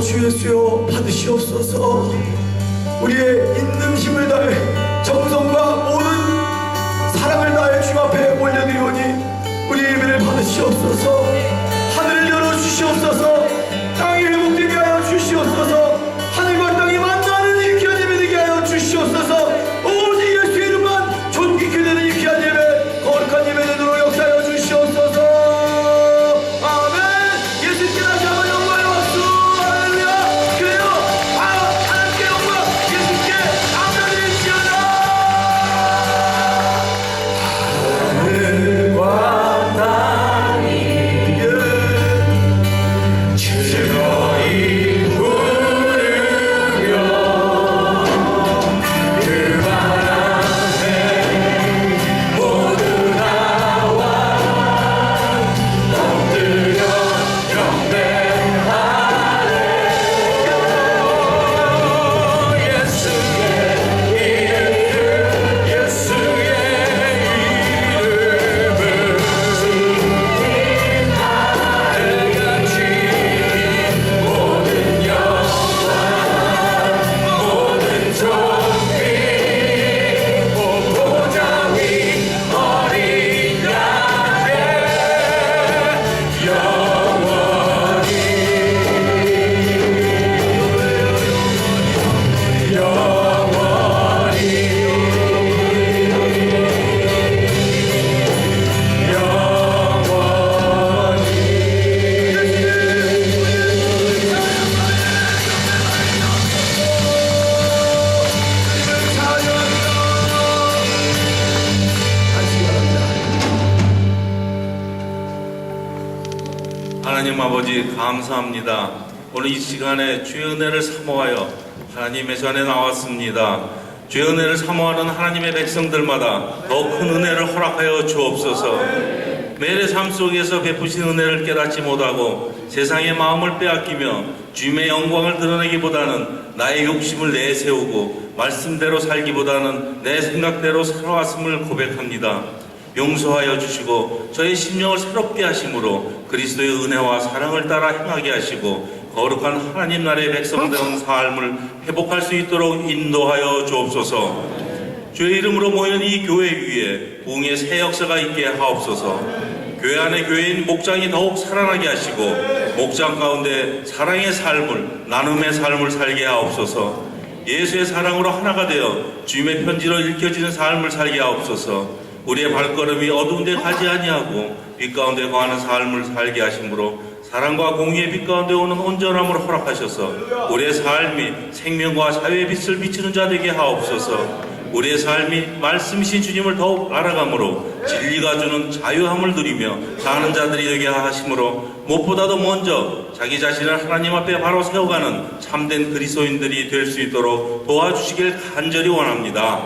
주 예수여 받으시옵소서. 우리의 있는 힘을 다해 정성과 모든 사랑을 다해 주 앞에 올려드리오니 우리의 예배를 받으시옵소서. 하늘을 열어주시옵소서. 땅이 회복되게 하여 주시옵소서. 하늘과 땅이 만나는 유쾌한 예배 되게 하여 주시옵소서. 오직 예수의 이름만 존귀케 되는 유쾌한 예배, 거룩한 예배 되도록 역사하여 주시옵소서. 아멘. 예수님께 다시 한번 영광의 박수. 할렐루야. 그래요. 하나님께 영광, 예수님께 감사드립시다. 하늘과 땅이 즐거이 부르며 그 바람에 모두 나와 엎드려 경배하래. 예수의 이름, 예수의 이름은 하늘같이 모든 영광 모든 존귀 보호자 위 어린 양의 하나님 아버지 감사합니다. 오늘 이 시간에 주의 은혜를 사모하여 하나님의 전에 나왔습니다. 주의 은혜를 사모하는 하나님의 백성들마다 더 큰 은혜를 허락하여 주옵소서. 매일의 삶 속에서 베푸신 은혜를 깨닫지 못하고 세상의 마음을 빼앗기며 주님의 영광을 드러내기보다는 나의 욕심을 내세우고 말씀대로 살기보다는 내 생각대로 살아왔음을 고백합니다. 용서하여 주시고 저의 심령을 새롭게 하심으로 그리스도의 은혜와 사랑을 따라 행하게 하시고 거룩한 하나님 나라의 백성된 삶을 회복할 수 있도록 인도하여 주옵소서. 주의 이름으로 모이는 이 교회 위에 부흥의 새 역사가 있게 하옵소서. 교회 안에 교회인 목장이 더욱 살아나게 하시고 목장 가운데 사랑의 삶을, 나눔의 삶을 살게 하옵소서. 예수의 사랑으로 하나가 되어 주님의 편지로 읽혀지는 삶을 살게 하옵소서. 우리의 발걸음이 어두운 데 가지 아니하고 빛 가운데 거하는 삶을 살게 하심으로 사랑과 공의의 빛 가운데 오는 온전함을 허락하셔서 우리의 삶이 생명과 사회의 빛을 비추는 자 되게 하옵소서. 우리의 삶이 말씀이신 주님을 더욱 알아감으로 진리가 주는 자유함을 누리며 사는 자들이 되게 하심으로 무엇보다도 먼저 자기 자신을 하나님 앞에 바로 세워가는 참된 그리스도인들이 될 수 있도록 도와주시길 간절히 원합니다.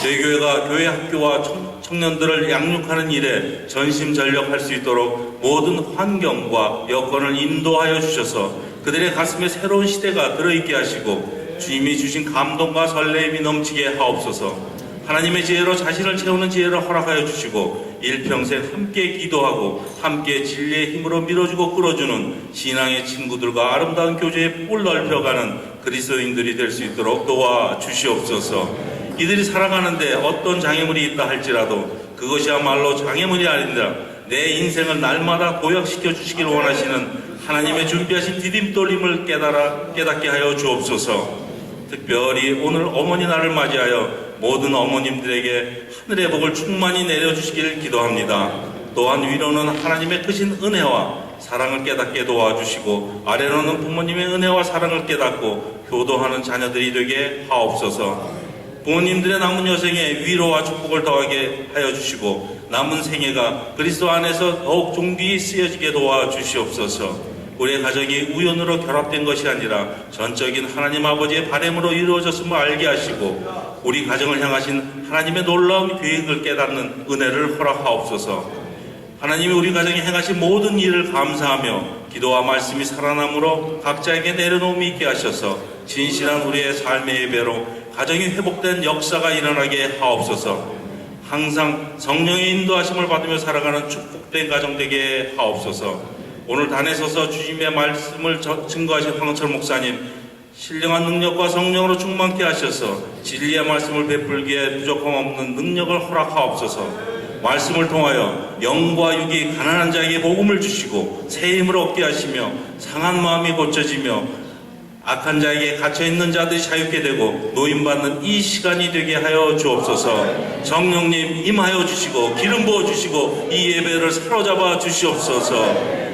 저희 교회가 교회 학교와 청년들을 양육하는 일에 전심전력할 수 있도록 모든 환경과 여건을 인도하여 주셔서 그들의 가슴에 새로운 시대가 들어있게 하시고 주님이 주신 감동과 설레임이 넘치게 하옵소서. 하나님의 지혜로 자신을 채우는 지혜를 허락하여 주시고 일평생 함께 기도하고 함께 진리의 힘으로 밀어주고 끌어주는 신앙의 친구들과 아름다운 교제에 뿔 넓혀가는 그리스도인들이 될 수 있도록 도와주시옵소서. 이들이 살아가는데 어떤 장애물이 있다 할지라도 그것이야말로 장애물이 아니라 내 인생을 날마다 도약시켜 주시길 원하시는 하나님의 준비하신 디딤돌림을 깨닫게 하여 주옵소서. 특별히 오늘 어머니 날을 맞이하여 모든 어머님들에게 하늘의 복을 충만히 내려주시길 기도합니다. 또한 위로는 하나님의 크신 은혜와 사랑을 깨닫게 도와주시고 아래로는 부모님의 은혜와 사랑을 깨닫고 효도하는 자녀들이 되게 하옵소서. 부모님들의 남은 여생에 위로와 축복을 더하게 하여 주시고 남은 생애가 그리스도 안에서 더욱 존귀히 쓰여지게 도와주시옵소서. 우리의 가정이 우연으로 결합된 것이 아니라 전적인 하나님 아버지의 바람으로 이루어졌음을 알게 하시고 우리 가정을 향하신 하나님의 놀라운 계획을 깨닫는 은혜를 허락하옵소서. 하나님이 우리 가정에 행하신 모든 일을 감사하며 기도와 말씀이 살아남으로 각자에게 내려놓음이 있게 하셔서 진실한 우리의 삶의 예배로 가정이 회복된 역사가 일어나게 하옵소서. 항상 성령의 인도하심을 받으며 살아가는 축복된 가정 되게 하옵소서. 오늘 단에 서서 주님의 말씀을 증거하신 황철 목사님, 신령한 능력과 성령으로 충만케 하셔서 진리의 말씀을 베풀기에 부족함 없는 능력을 허락하옵소서. 말씀을 통하여 영과 육이 가난한 자에게 복음을 주시고 새 힘을 얻게 하시며 상한 마음이 고쳐지며 악한 자에게 갇혀있는 자들이 자유케 되고 노임받는 이 시간이 되게 하여 주옵소서. 성령님 임하여 주시고 기름 부어 주시고 이 예배를 사로잡아 주시옵소서.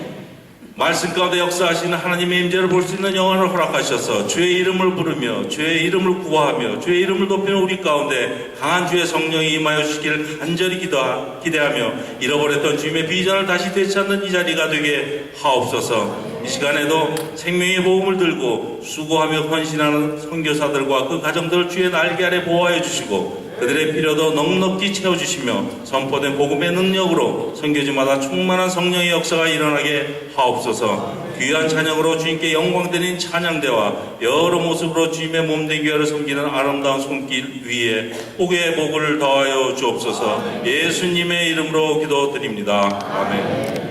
말씀 가운데 역사하시는 하나님의 임재를 볼 수 있는 영안을 허락하셔서 주의 이름을 부르며 주의 이름을 구하며 주의 이름을 높이는 우리 가운데 강한 주의 성령이 임하여 주시기를 간절히 기대하며 잃어버렸던 주님의 비전을 다시 되찾는 이 자리가 되게 하옵소서. 이 시간에도 생명의 복음을 들고 수고하며 헌신하는 선교사들과 그 가정들을 주의 날개 아래 보호하여 주시고 그들의 필요도 넉넉히 채워주시며 선포된 복음의 능력으로 선교지마다 충만한 성령의 역사가 일어나게 하옵소서. 귀한 찬양으로 주님께 영광드린 찬양대와 여러 모습으로 주님의 몸된 교회를 섬기는 아름다운 손길 위에 복의 복을 더하여 주옵소서. 예수님의 이름으로 기도드립니다. 아멘.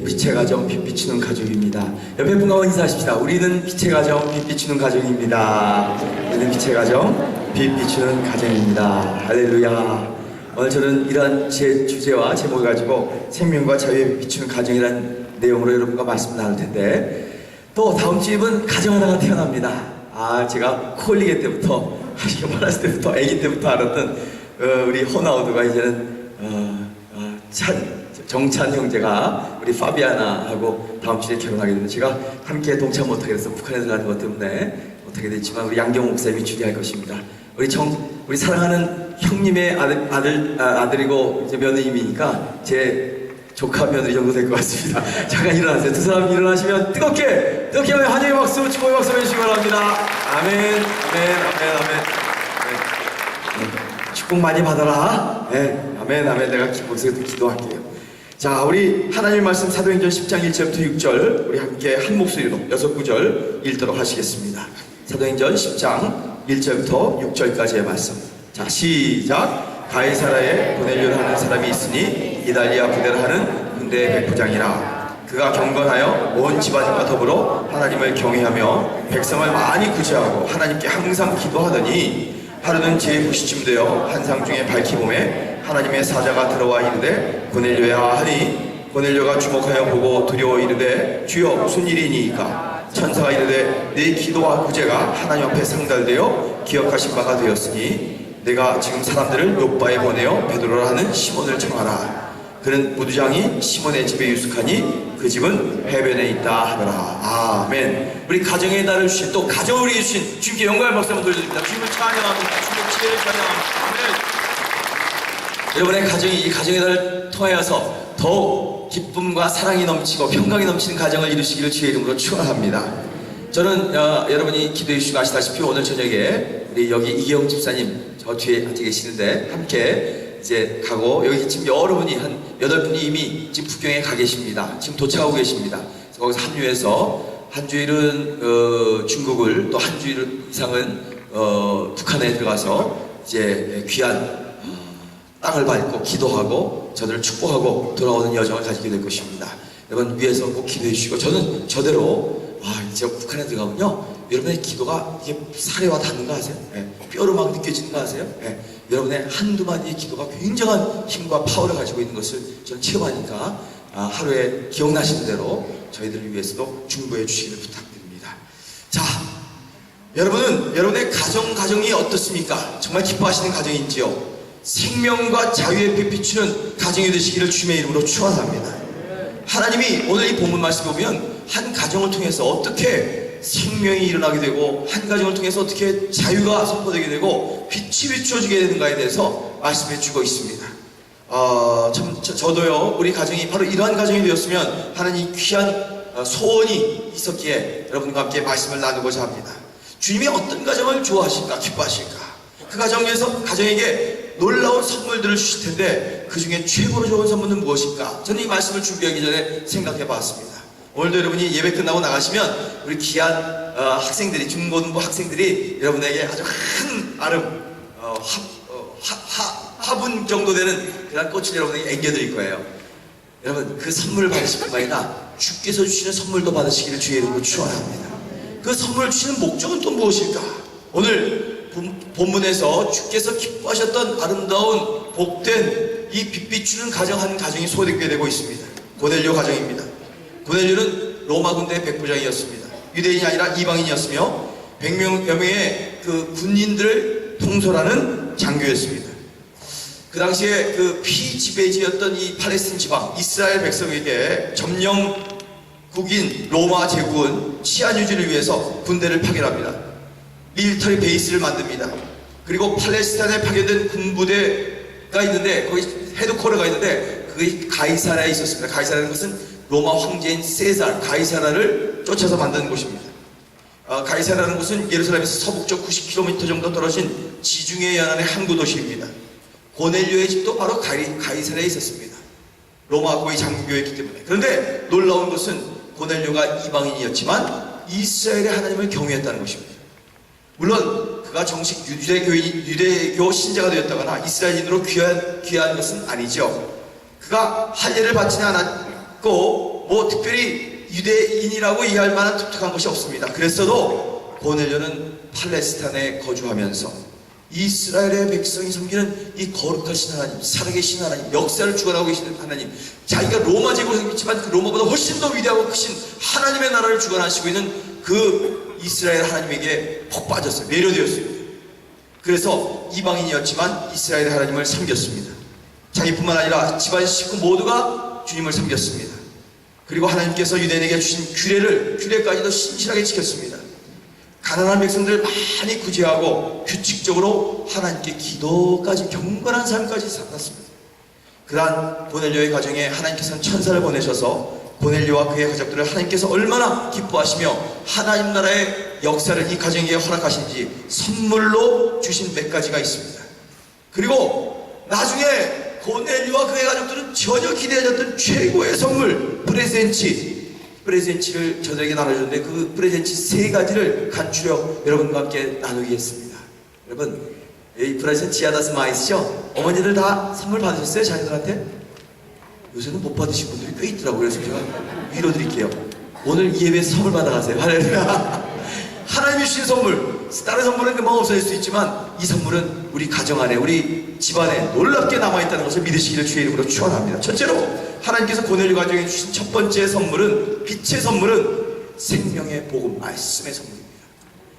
빛의 가정, 빛 비추는 가족입니다. 옆에 분과 인사하십시다. 우리는 빛의 가정, 빛 비추는 가족입니다. 우리는 빛의 가정, 빛 비추는 가정입니다. 할렐루야. 오늘 저는 이러한 제 주제와 제목을 가지고 생명과 자유에 빛 비추는 가정이라는 내용으로 여러분과 말씀 나눌 텐데, 또 다음 주입은 가정 하나가 태어납니다. 제가 콜리게 때부터, 이렇게 말했을 때부터, 아기 때부터 알았던 우리 호나우드가 이제는 정찬 형제가 우리 파비아나하고 다음 주에 결혼하게 되는데, 제가 함께 동참 못하게 돼서 북한에 들어가는 것 때문에 못하게 됐지만 우리 양경 목사님이 주례할 것입니다. 우리 사랑하는 형님의 아들이고 이제 며느님이니까 제 조카 며느리 정도 될 것 같습니다. 잠깐 일어나세요. 두 사람 일어나시면 뜨겁게 하면 환영의 박수, 축복의 박수 해주시기 바랍니다. 아멘, 아멘, 아멘, 아멘. 축복 많이 받아라. 네, 아멘, 아멘. 내가 목소리도 기도할게요. 자, 우리 하나님 말씀 사도행전 10장 1절부터 6절 우리 함께 한 목소리로 6구절 읽도록 하시겠습니다. 사도행전 10장 1절부터 6절까지의 말씀. 자, 시작. 가이사라에 고넬료를 하는 사람이 있으니 이달리아 부대를 하는 군대의 백부장이라. 그가 경건하여 온 집안과 더불어 하나님을 경외하며 백성을 많이 구제하고 하나님께 항상 기도하더니, 하루는 제9시쯤 되어 한상 중에 밝히 보매 하나님의 사자가 들어와 이르되 고넬료야 하니, 고넬료가 주목하여 보고 두려워 이르되 주여 무슨 일이니이까? 천사가 이르되 네 기도와 구제가 하나님 앞에 상달되어 기억하신 바가 되었으니 내가 지금 사람들을 요바에 보내어 베드로라 하는 시몬을 청하라. 그는 무두장이 시몬의 집에 유숙하니 그 집은 해변에 있다 하더라. 아멘. 우리 가정의 달을 주신, 또 가정을 위해 주신 주님께 영광의 박수 한번 돌려드립니다. 주님을 찬양합니다. 주님의 지혜를 찬양합니다. 아멘. 여러분의 가정이 이 가정의 달을 통하여서 더욱 기쁨과 사랑이 넘치고 평강이 넘치는 가정을 이루시기를 주의 이름으로 축원합니다. 저는 여러분이 기도해 주시고 아시다시피 오늘 저녁에 우리 여기 이기영 집사님 저 뒤에 앉아 계시는데 함께 이제 가고, 여기 지금 여러분이 한 8분이 이미 지금 북경에 가 계십니다. 지금 도착하고 계십니다. 그래서 거기서 합류해서 한 주일은 중국을, 또 한 주일 이상은 북한에 들어가서 이제 귀한 땅을 밟고 기도하고 저들을 축복하고 돌아오는 여정을 가지게 될 것입니다. 여러분 위에서 꼭 기도해 주시고, 저는 저대로 와, 이제 북한에 들어가면요, 여러분의 기도가 이게 살에와 닿는 거 아세요? 예, 뼈로 막 느껴지는 거 아세요? 예, 여러분의 한두 마디의 기도가 굉장한 힘과 파워를 가지고 있는 것을 저는 체험하니까 하루에 기억나시는 대로 저희들을 위해서도 중보해 주시기를 부탁드립니다. 자, 여러분은 여러분의 가정이 어떻습니까? 정말 기뻐하시는 가정인지요? 생명과 자유의 빛 비추는 가정이 되시기를 주님의 이름으로 축원합니다. 하나님이 오늘 이 본문 말씀 보면 한 가정을 통해서 어떻게 생명이 일어나게 되고 한 가정을 통해서 어떻게 자유가 선포되게 되고 빛이 비추어지게 되는가에 대해서 말씀해 주고 있습니다. 저도요, 우리 가정이 바로 이러한 가정이 되었으면 하는 이 귀한 소원이 있었기에 여러분과 함께 말씀을 나누고자 합니다. 주님이 어떤 가정을 좋아하실까, 기뻐하실까? 그 가정에게 놀라운 선물들을 주실 텐데 그 중에 최고로 좋은 선물은 무엇일까? 저는 이 말씀을 준비하기 전에 생각해 봤습니다. 오늘도 여러분이 예배 끝나고 나가시면 우리 귀한 학생들이, 중고등부 학생들이 여러분에게 아주 큰 아름, 화분 정도 되는 그런 꽃을 여러분에게 앵겨드릴 거예요. 여러분, 그 선물을 받으실 뿐만 아니라 주께서 주시는 선물도 받으시기를 주의 이름으로 축원합니다. 그 선물을 주시는 목적은 또 무엇일까? 오늘 본문에서 주께서 기뻐하셨던 아름다운 복된 이 빛 비추는 가정 한 가정이 소개되게 되고 있습니다. 고넬료 가정입니다. 고넬료는 로마 군대의 백부장이었습니다. 유대인이 아니라 이방인이었으며 100명여 명의 그 군인들을 통솔하는 장교였습니다. 그 당시에 그 피지배지였던 이 팔레스틴 지방 이스라엘 백성에게 점령국인 로마 제국은 치안 유지를 위해서 군대를 파견합니다. 밀리터리 베이스를 만듭니다. 그리고 팔레스타인에 파견된 군부대가 있는데 거기 헤드쿼터가 있는데 그게 가이사라에 있었습니다. 가이사라는 것은 로마 황제인 세살 가이사라를 쫓아서 만드는 곳입니다. 가이사라는 곳은 예루살렘에서 서북쪽 90km 정도 떨어진 지중해 연안의 항구 도시입니다. 고넬료의 집도 바로 가이사라에 있었습니다. 로마 고위 장교였기 때문에. 그런데 놀라운 것은 고넬료가 이방인이었지만 이스라엘의 하나님을 경외했다는 것입니다. 물론 그가 정식 유대교 신자가 되었다거나 이스라엘인으로 귀한 것은 아니죠. 그가 할례를 받지는 않았고 뭐 특별히 유대인이라고 이해할 만한 독특한 것이 없습니다. 그랬어도 고넬료는 팔레스타인에 거주하면서 이스라엘의 백성이 섬기는 이 거룩하신 하나님, 살아계신 하나님, 역사를 주관하고 계시는 하나님, 자기가 로마 제국을 섬겼지만 그 로마보다 훨씬 더 위대하고 크신 하나님의 나라를 주관하시고 있는 그 이스라엘 하나님에게 푹 빠졌어요. 매료되었습니다. 그래서 이방인이었지만 이스라엘 하나님을 섬겼습니다. 자기뿐만 아니라 집안 식구 모두가 주님을 섬겼습니다. 그리고 하나님께서 유대인에게 주신 규례까지도 신실하게 지켰습니다. 가난한 백성들을 많이 구제하고 규칙적으로 하나님께 기도까지, 경건한 삶까지 살았습니다. 그러한 고넬료의 가정에 하나님께서는 천사를 보내셔서 고넬료와 그의 가족들을 하나님께서 얼마나 기뻐하시며 하나님 나라의 역사를 이 가정에게 허락하신지 선물로 주신 몇 가지가 있습니다. 그리고 나중에 고넬료와 그의 가족들은 전혀 기대하지 않던 최고의 선물 프레젠치를 저들에게 나눠줬는데 그 프레젠치 3가지를 간추려 여러분과 함께 나누겠습니다. 여러분, 이 프레젠치 아다스 마이스죠? 어머니들 다 선물 받으셨어요? 자녀들한테? 요새는 못 받으신 분들이 꽤 있더라고요. 그래서 제가 위로 드릴게요. 오늘 이 예배에서 선물 받아가세요. 할렐루야. 하나님이 주신 선물, 다른 선물은 금방 없어질 수 있지만 이 선물은 우리 가정 안에, 우리 집안에 놀랍게 남아있다는 것을 믿으시기를 주의 이름으로 축원합니다. 첫째로 하나님께서 고넬료 가정에 주신 첫 번째 선물은, 빛의 선물은 생명의 복음, 말씀의 선물입니다.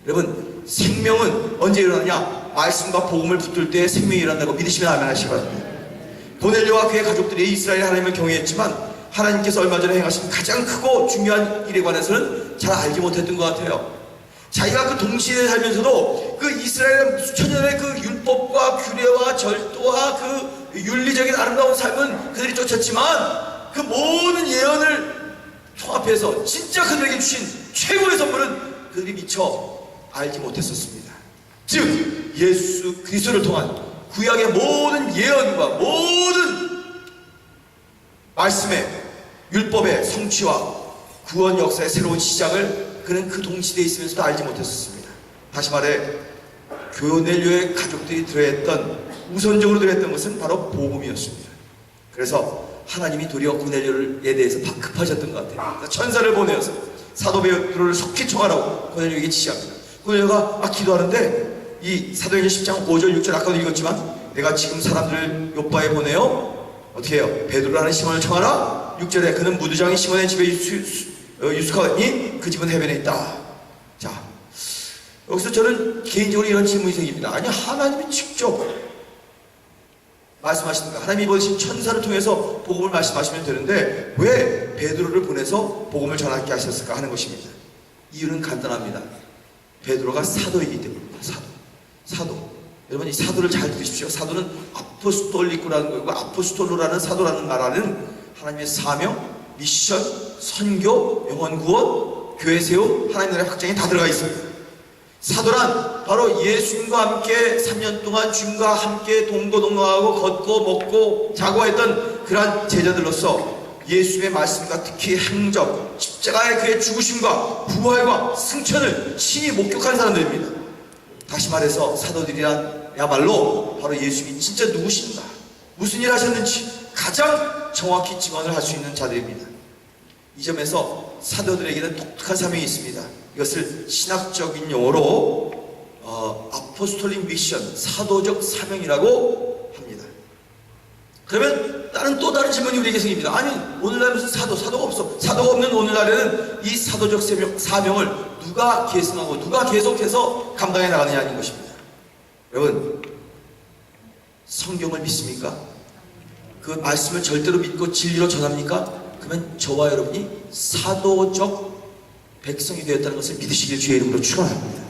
여러분, 생명은 언제 일어나냐? 말씀과 복음을 붙들 때 생명이 일어난다고 믿으시면 아멘 하시기 바랍니다. 고넬료와 그의 가족들이 이스라엘 하나님을 경외했지만 하나님께서 얼마 전에 행하신 가장 크고 중요한 일에 관해서는 잘 알지 못했던 것 같아요. 자기가 그 동시대에 살면서도 그 이스라엘의 수천 년의 그 율법과 규례와 절도와 그 윤리적인 아름다운 삶은 그들이 쫓았지만 그 모든 예언을 통합해서 진짜 그들에게 주신 최고의 선물은 그들이 미처 알지 못했었습니다. 즉 예수 그리스도를 통한 구약의 모든 예언과 모든 말씀의 율법의 성취와 구원 역사의 새로운 시작을 그는 그 동시대에 있으면서도 알지 못했었습니다. 다시 말해 고넬료의 가족들이 우선적으로 들어했던 것은 바로 복음이었습니다. 그래서 하나님이 도리어 고넬료에 대해서 급하셨던 것 같아요. 천사를 보내어서 사도 베드로를 속히 청하라고 고넬료에게 지시합니다. 고넬료가 기도하는데 이 사도행전 10장 5절 6절 아까도 읽었지만 내가 지금 사람들을 요빠에 보내요. 어떻게 해요? 베드로라는 시몬을 청하라. 6절에 그는 무두장인 시몬의 집에 유숙하니 그 집은 해변에 있다. 자, 여기서 저는 개인적으로 이런 질문이 생깁니다. 아니, 하나님이 직접 말씀하시는 거야. 하나님이 보내신 천사를 통해서 복음을 말씀하시면 되는데 왜 베드로를 보내서 복음을 전하게 하셨을까 하는 것입니다. 이유는 간단합니다. 베드로가 사도이기 때문입니다. 사도. 여러분, 이 사도를 잘 들으십시오. 사도는 아포스톨리쿠라는 거고, 아포스톨로라는 사도라는 말하는 하나님의 사명, 미션, 선교, 영혼 구원, 교회 세움, 하나님 나라의 확장이 다 들어가 있습니다. 사도란 바로 예수님과 함께 3년 동안 주님과 함께 동거동락하고 걷고 먹고 자고 했던 그러한 제자들로서 예수의 말씀과 특히 행적, 십자가의 그의 죽으심과 부활과 승천을 친히 목격한 사람들입니다. 다시 말해서 사도들이야말로 바로 예수님이 진짜 누구신가, 무슨 일 하셨는지 가장 정확히 증언을 할 수 있는 자들입니다. 이 점에서 사도들에게는 독특한 사명이 있습니다. 이것을 신학적인 용어로 아포스톨릭 미션, 사도적 사명이라고 합니다. 그러면 또 다른 질문이 우리에게 생깁니다. 아니, 오늘날 무슨 사도가 없어. 사도가 없는 오늘날에는 이 사도적 사명을 누가 계승하고 누가 계속해서 감당해 나가느냐는 것입니다. 여러분, 성경을 믿습니까? 그 말씀을 절대로 믿고 진리로 전합니까? 그러면 저와 여러분이 사도적 백성이 되었다는 것을 믿으시길 주의 이름으로 축원합니다.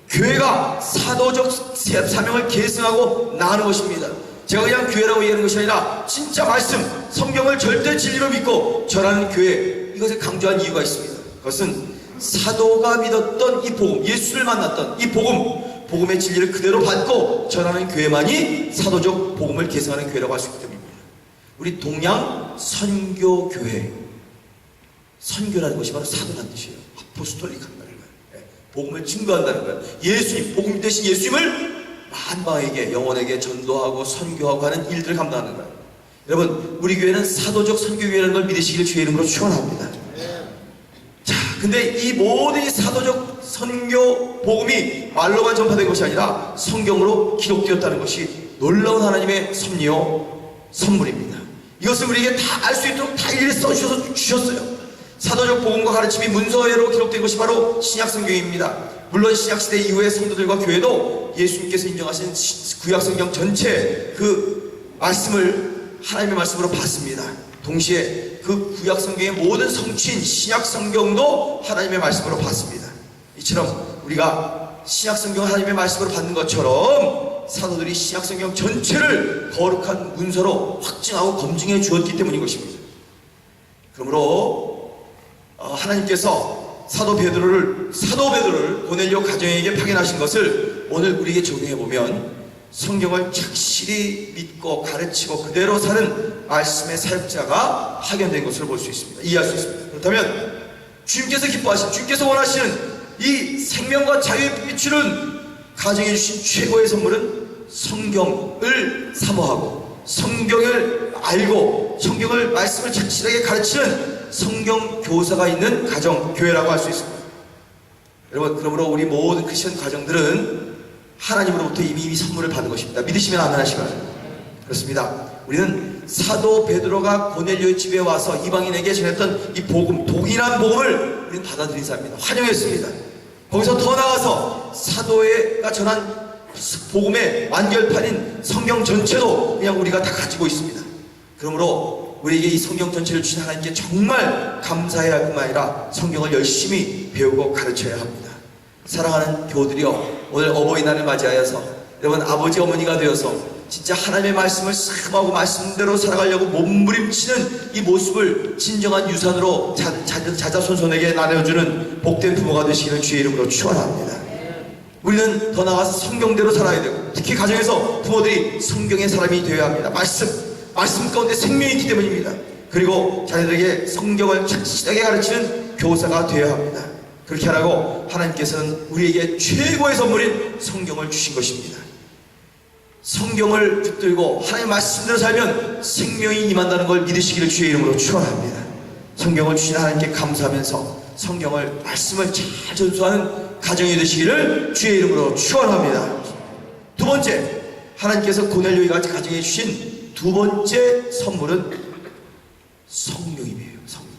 교회가 사도적 사명을 계승하고 나가는 것입니다. 제가 그냥 교회라고 얘기하는 것이 아니라 진짜 말씀, 성경을 절대 진리로 믿고 전하는 교회, 이것을 강조한 이유가 있습니다. 그것은 사도가 믿었던 이 복음, 예수를 만났던 이 복음의 진리를 그대로 받고 전하는 교회만이 사도적 복음을 계승하는 교회라고 할 수 있기 때문입니다. 우리 동양 선교교회, 선교라는 것이 바로 사도라는 뜻이에요. 아포스톨릭 한다는 거예요. 복음을 증거한다는 거예요. 예수님, 복음 대신 예수님을 만방에게, 영혼에게 전도하고 선교하고 하는 일들을 감당하는 거예요. 여러분, 우리 교회는 사도적 선교교회라는 걸 믿으시길 주의 이름으로 축원합니다. 자, 근데 이 모든 사도적 선교 복음이 말로만 전파된 것이 아니라 성경으로 기록되었다는 것이 놀라운 하나님의 섭리요 선물입니다. 이것을 우리에게 다 알 수 있도록 다 일일이 써주셨어요. 사도적 복음과 가르침이 문서로 기록된 것이 바로 신약성경입니다. 물론 신약시대 이후의 성도들과 교회도 예수님께서 인정하신 구약성경 전체 그 말씀을 하나님의 말씀으로 봤습니다. 동시에 그 구약성경의 모든 성취인 신약성경도 하나님의 말씀으로 봤습니다. 이처럼 우리가 신약성경을 하나님의 말씀으로 받는 것처럼 사도들이 신약성경 전체를 거룩한 문서로 확증하고 검증해 주었기 때문인 것입니다. 그러므로 하나님께서 사도 베드로를 고넬료 가정에게 파견하신 것을 오늘 우리에게 적용해보면 성경을 착실히 믿고 가르치고 그대로 사는 말씀의 사역자가 파견된 것을 볼 수 있습니다. 이해할 수 있습니다. 그렇다면 주님께서 기뻐하신, 주님께서 원하시는 이 생명과 자유에 비추는 가정해 주신 최고의 선물은 성경을 사모하고 성경을 알고 성경을 말씀을 착실하게 가르치는 성경 교사가 있는 가정, 교회라고 할 수 있습니다. 여러분, 그러므로 우리 모든 크리스천 가정들은 하나님으로부터 이미 선물을 받은 것입니다. 믿으시면 아멘 하시기 바랍니다. 그렇습니다. 우리는 사도 베드로가 고넬료의 집에 와서 이방인에게 전했던 이 복음, 동일한 복음을 우리는 받아들인 사람입니다. 환영했습니다. 거기서 더 나아가서 사도가 전한 복음의 완결판인 성경 전체도 그냥 우리가 다 가지고 있습니다. 그러므로 우리에게 이 성경 전체를 주신 하나님께 정말 감사해야 할 뿐만 아니라 성경을 열심히 배우고 가르쳐야 합니다. 사랑하는 교우들이여, 오늘 어버이날을 맞이하여서 여러분 아버지 어머니가 되어서 진짜 하나님의 말씀을 사모하고 말씀대로 살아가려고 몸부림치는 이 모습을 진정한 유산으로 자자손손에게 나눠주는 복된 부모가 되시기를 주의 이름으로 축원합니다. 우리는 더 나아가서 성경대로 살아야 되고, 특히 가정에서 부모들이 성경의 사람이 되어야 합니다. 말씀 가운데 생명이 있기 때문입니다. 그리고 자녀들에게 성경을 착실하게 가르치는 교사가 되어야 합니다. 그렇게 하라고 하나님께서는 우리에게 최고의 선물인 성경을 주신 것입니다. 성경을 붙들고 하나님의 말씀대로 살면 생명이 임한다는 걸 믿으시기를 주의 이름으로 축원합니다. 성경을 주신 하나님께 감사하면서 성경을 말씀을 잘 전수하는 가정이 되시기를 주의 이름으로 축원합니다. 두 번째, 하나님께서 고넬료가 가정해 주신 두 번째 선물은 성령이에요. 성령.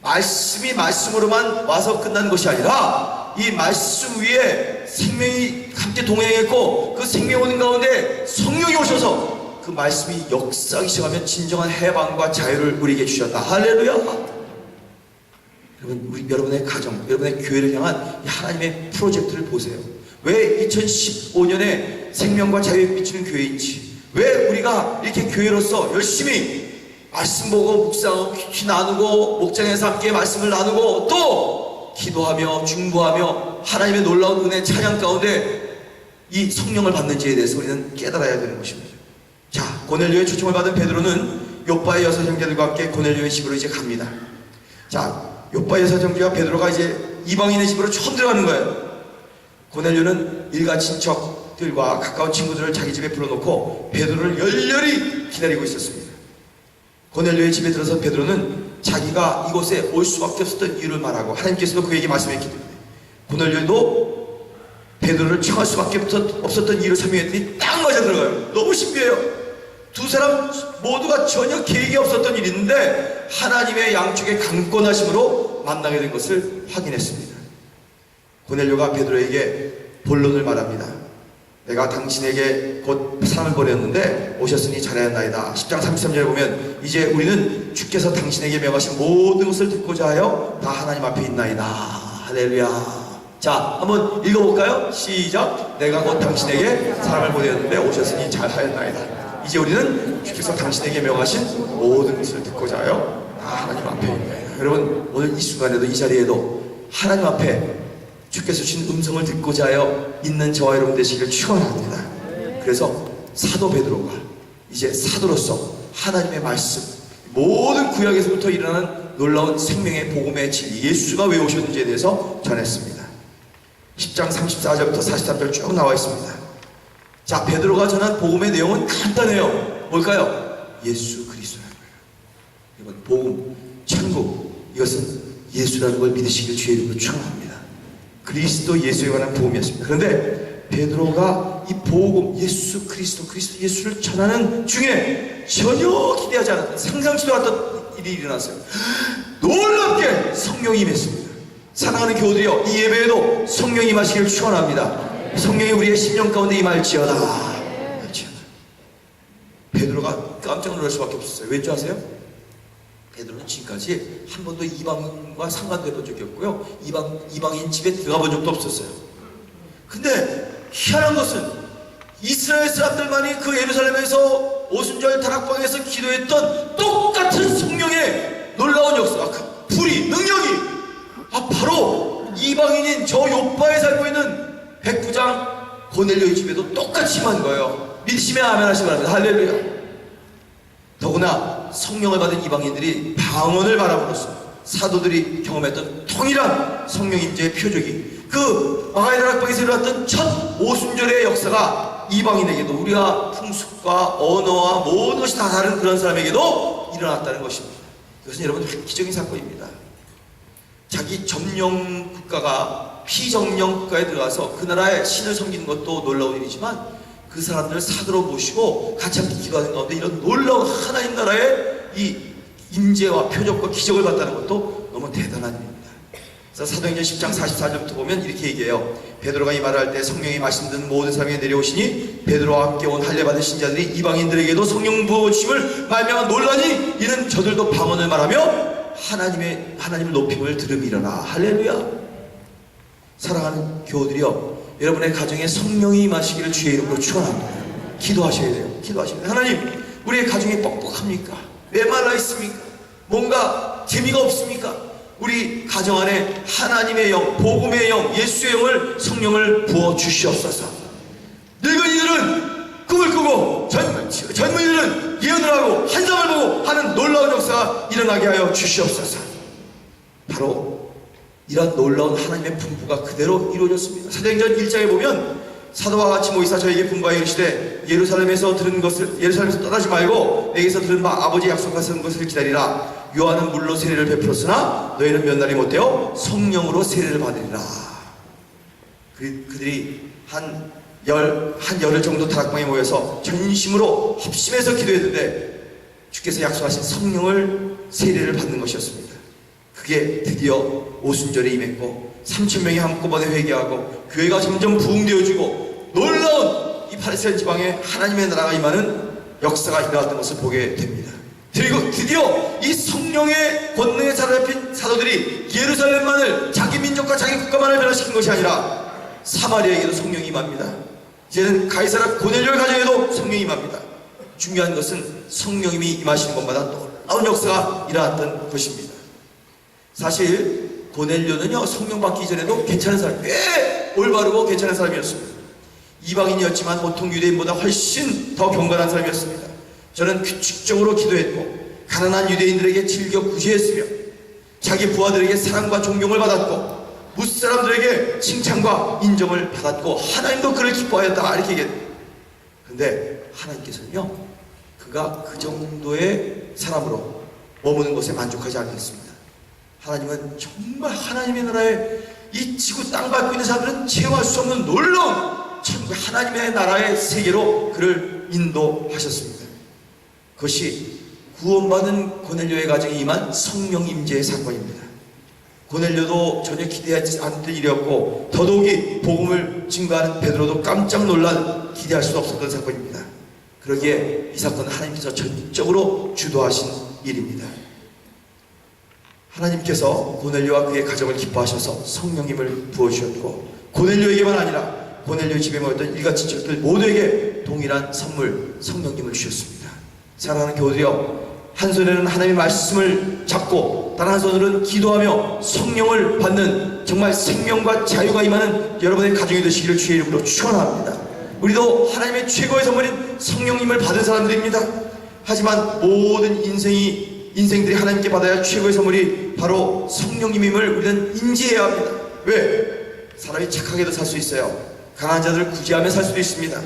말씀이 말씀으로만 와서 끝나는 것이 아니라 이 말씀 위에 생명이 함께 동행했고 그 생명 오는 가운데 성령이 오셔서 그 말씀이 역사하기 시작하면 진정한 해방과 자유를 우리에게 주셨다. 할렐루야. 여러분, 여러분의 가정, 여러분의 교회를 향한 이 하나님의 프로젝트를 보세요. 왜 2015년에 생명과 자유에 미치는 교회인지, 왜 우리가 이렇게 교회로서 열심히 말씀 보고 묵상하고 귀 나누고 목장에서 함께 말씀을 나누고 또 기도하며 중보하며 하나님의 놀라운 은혜 찬양 가운데 이 성령을 받는지에 대해서 우리는 깨달아야 되는 것입니다. 자, 고넬료의 초청을 받은 베드로는 욥바의 여섯 형제들과 함께 고넬료의 집으로 이제 갑니다. 자, 욥바의 여섯 형제와 베드로가 이제 이방인의 집으로 처음 들어가는 거예요. 고넬료는 일가 친척들과 가까운 친구들을 자기 집에 불러놓고 베드로를 열렬히 기다리고 있었습니다. 고넬료의 집에 들어서 베드로는 자기가 이곳에 올 수밖에 없었던 이유를 말하고 하나님께서도 그에게 말씀했기 때문에 고넬료도 베드로를 청할 수밖에 없었던 이유를 설명했더니 딱 맞아 들어가요. 너무 신기해요. 두 사람 모두가 전혀 계획이 없었던 일이 있는데 하나님의 양쪽의 강권하심으로 만나게 된 것을 확인했습니다. 고넬료가 베드로에게 본론을 말합니다. 내가 당신에게 곧 사람을 보냈는데 오셨으니 잘하였나이다. 10장 33절에 보면 이제 우리는 주께서 당신에게 명하신 모든 것을 듣고자 하여 다 하나님 앞에 있나이다. 할렐루야. 자, 한번 읽어볼까요? 시작. 내가 곧 당신에게 사람을 보냈는데 오셨으니 잘하였나이다. 이제 우리는 주께서 당신에게 명하신 모든 것을 듣고자 하여 다 하나님 앞에 있나이다. 여러분, 오늘 이 순간에도 이 자리에도 하나님 앞에 주께서 주신 음성을 듣고자 하여 있는 저와 여러분 되시기를 축원합니다. 그래서 사도 베드로가 이제 사도로서 하나님의 말씀, 모든 구약에서부터 일어나는 놀라운 생명의 복음의 진리, 예수가 왜 오셨는지에 대해서 전했습니다. 10장 34절부터 43절 쭉 나와 있습니다. 자, 베드로가 전한 복음의 내용은 간단해요. 뭘까요? 예수 그리스도라는 거예요. 이건 복음, 천국, 이것은 예수라는 걸 믿으시길 주의 이름으로 축원합니다. 그리스도 예수에 관한 복음이었습니다. 그런데 베드로가 이 복음, 예수 그리스도 예수를 전하는 중에 전혀 기대하지 않았던, 상상치도 않았던 일이 일어났어요. 놀랍게 성령이 임했습니다. 사랑하는 교우들이여, 이 예배에도 성령이 임하시기를 축원합니다. 성령이 우리의 심령 가운데 임할지어다. 베드로가 깜짝 놀랄 수밖에 없었어요. 왠지 아세요? 베드로는 지금까지 한 번도 이방인과 상관돼 본 적이 없고요. 이방인 집에 들어가 본 적도 없었어요. 근데 희한한 것은 이스라엘 사람들만이 그 예루살렘에서 오순절 다락방에서 기도했던 똑같은 성령의 놀라운 역사, 그 불이, 능력이 바로 이방인인 저 욥바에 살고 있는 백부장 고넬료의 집에도 똑같이 임한 거예요. 믿으시면 아멘 하시기 바랍니다. 할렐루야. 더구나 성령을 받은 이방인들이 방언을 바라보았어. 사도들이 경험했던 동일한 성령 임재의 표적이 그 마가의 다락방에서 일어났던 첫 오순절의 역사가 이방인에게도, 우리와 풍습과 언어와 모든 것이 다 다른 그런 사람에게도 일어났다는 것입니다. 이것은 여러분 획기적인 사건입니다. 자기 점령 국가가 피점령 국가에 들어가서 그 나라의 신을 섬기는 것도 놀라운 일이지만 그 사람들을 사도로 모시고 같이 함께 기도하는 가운데 이런 놀라운 하나님 나라의 이 임재와 표적과 기적을 봤다는 것도 너무 대단한 일입니다. 그래서 사도행전 10장 44절부터 보면 이렇게 얘기해요. 베드로가 이 말을 할 때 성령이 말씀 듣는 모든 사람에게 내려오시니 베드로와 함께 온 할례받은 신자들이 이방인들에게도 성령 부어주심을 말미암아 놀라니 이는 저들도 방언을 말하며 하나님을 높임을 들음이라나. 할렐루야. 사랑하는 교우들이여, 여러분의 가정에 성령이 임하시기를 주의 이름으로 축원합니다. 기도하셔야 돼요. 기도하셔야 돼요. 하나님, 우리의 가정이 뻑뻑합니까? 메말라 있습니까? 뭔가 재미가 없습니까? 우리 가정 안에 하나님의 영, 복음의 영, 예수의 영을, 성령을 부어 주시옵소서. 늙은이들은 꿈을 꾸고 젊은이들은 예언을 하고 환상을 보고 하는 놀라운 역사가 일어나게 하여 주시옵소서. 바로 이런 놀라운 하나님의 분부가 그대로 이루어졌습니다. 사도행전 1장에 보면 사도와 같이 모이사 저에게 분부하여 이르시되 예루살렘에서 떠나지 말고 내게서 들은 바 아버지 약속하신 것을 기다리라. 요한은 물로 세례를 베풀었으나 너희는 몇 날이 못되어 성령으로 세례를 받으리라. 그들이 한 열흘 정도 다락방에 모여서 전심으로 합심해서 기도했는데 주께서 약속하신 성령을 세례를 받는 것이었습니다. 그게 드디어 오순절에 임했고 3,000명이 한꺼번에 회개하고 교회가 점점 부흥되어지고 놀라운 이 팔레스타인 지방에 하나님의 나라가 임하는 역사가 일어났던 것을 보게 됩니다. 그리고 드디어 이 성령의 권능에 사로잡힌 사도들이 예루살렘만을, 자기 민족과 자기 국가만을 변화시킨 것이 아니라 사마리아에게도 성령이 임합니다. 이제는 가이사라 고넬료의 가정에도 성령이 임합니다. 중요한 것은 성령님이 임하시는 것마다 놀라운 역사가 일어났던 것입니다. 사실 고넬료는요, 성령 받기 이전에도 괜찮은 사람, 꽤 올바르고 괜찮은 사람이었습니다. 이방인이었지만 보통 유대인보다 훨씬 더 경건한 사람이었습니다. 저는 규칙적으로 기도했고 가난한 유대인들에게 즐겨 구제했으며 자기 부하들에게 사랑과 존경을 받았고 무사람들에게 칭찬과 인정을 받았고 하나님도 그를 기뻐하였다, 이렇게 얘기했습니다. 그런데 하나님께서는요, 그가 그 정도의 사람으로 머무는 것에 만족하지 않겠습니다. 하나님은 정말 하나님의 나라에 이 지구 땅 밟고 있는 사람들은 체험할 수 없는 놀라운 천국 하나님의 나라의 세계로 그를 인도하셨습니다. 그것이 구원받은 고넬료의 가정에 임한 성령 임재의 사건입니다. 고넬료도 전혀 기대하지 않던 일이었고 더더욱이 복음을 증거하는 베드로도 깜짝 놀란, 기대할 수 없었던 사건입니다. 그러기에 이 사건은 하나님께서 전적으로 주도하신 일입니다. 하나님께서 고넬료와 그의 가정을 기뻐하셔서 성령님을 부어주셨고 고넬료에게만 아니라 고넬료 집에 모였던 일가 친척들 모두에게 동일한 선물, 성령님을 주셨습니다. 사랑하는 교우들이여, 한 손에는 하나님의 말씀을 잡고 다른 한 손으로는 기도하며 성령을 받는 정말 생명과 자유가 임하는 여러분의 가정이 되시기를 주의 이름으로 축원합니다. 우리도 하나님의 최고의 선물인 성령님을 받은 사람들입니다. 하지만 모든 인생들이 하나님께 받아야 할 최고의 선물이 바로 성령님임을 우리는 인지해야 합니다. 왜? 사람이 착하게도 살 수 있어요. 강한 자들을 구제하며 살 수도 있습니다.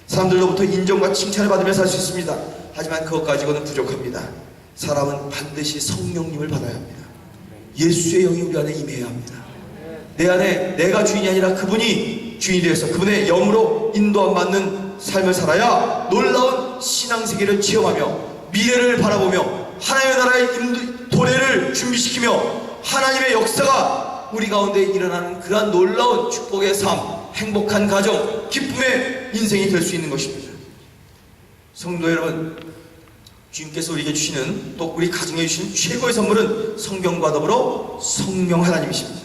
사람들로부터 인정과 칭찬을 받으며 살 수 있습니다. 하지만 그것 가지고는 부족합니다. 사람은 반드시 성령님을 받아야 합니다. 예수의 영이 우리 안에 임해야 합니다. 내 안에 내가 주인이 아니라 그분이 주인이 되어서 그분의 영으로 인도함 받는 삶을 살아야 놀라운 신앙세계를 체험하며 미래를 바라보며 하나님의 나라의 도래를 준비시키며 하나님의 역사가 우리 가운데 일어나는 그러한 놀라운 축복의 삶, 행복한 가정, 기쁨의 인생이 될 수 있는 것입니다. 성도 여러분, 주님께서 우리에게 주시는, 또 우리 가정에 주시는 최고의 선물은 성경과 더불어 성령 하나님이십니다.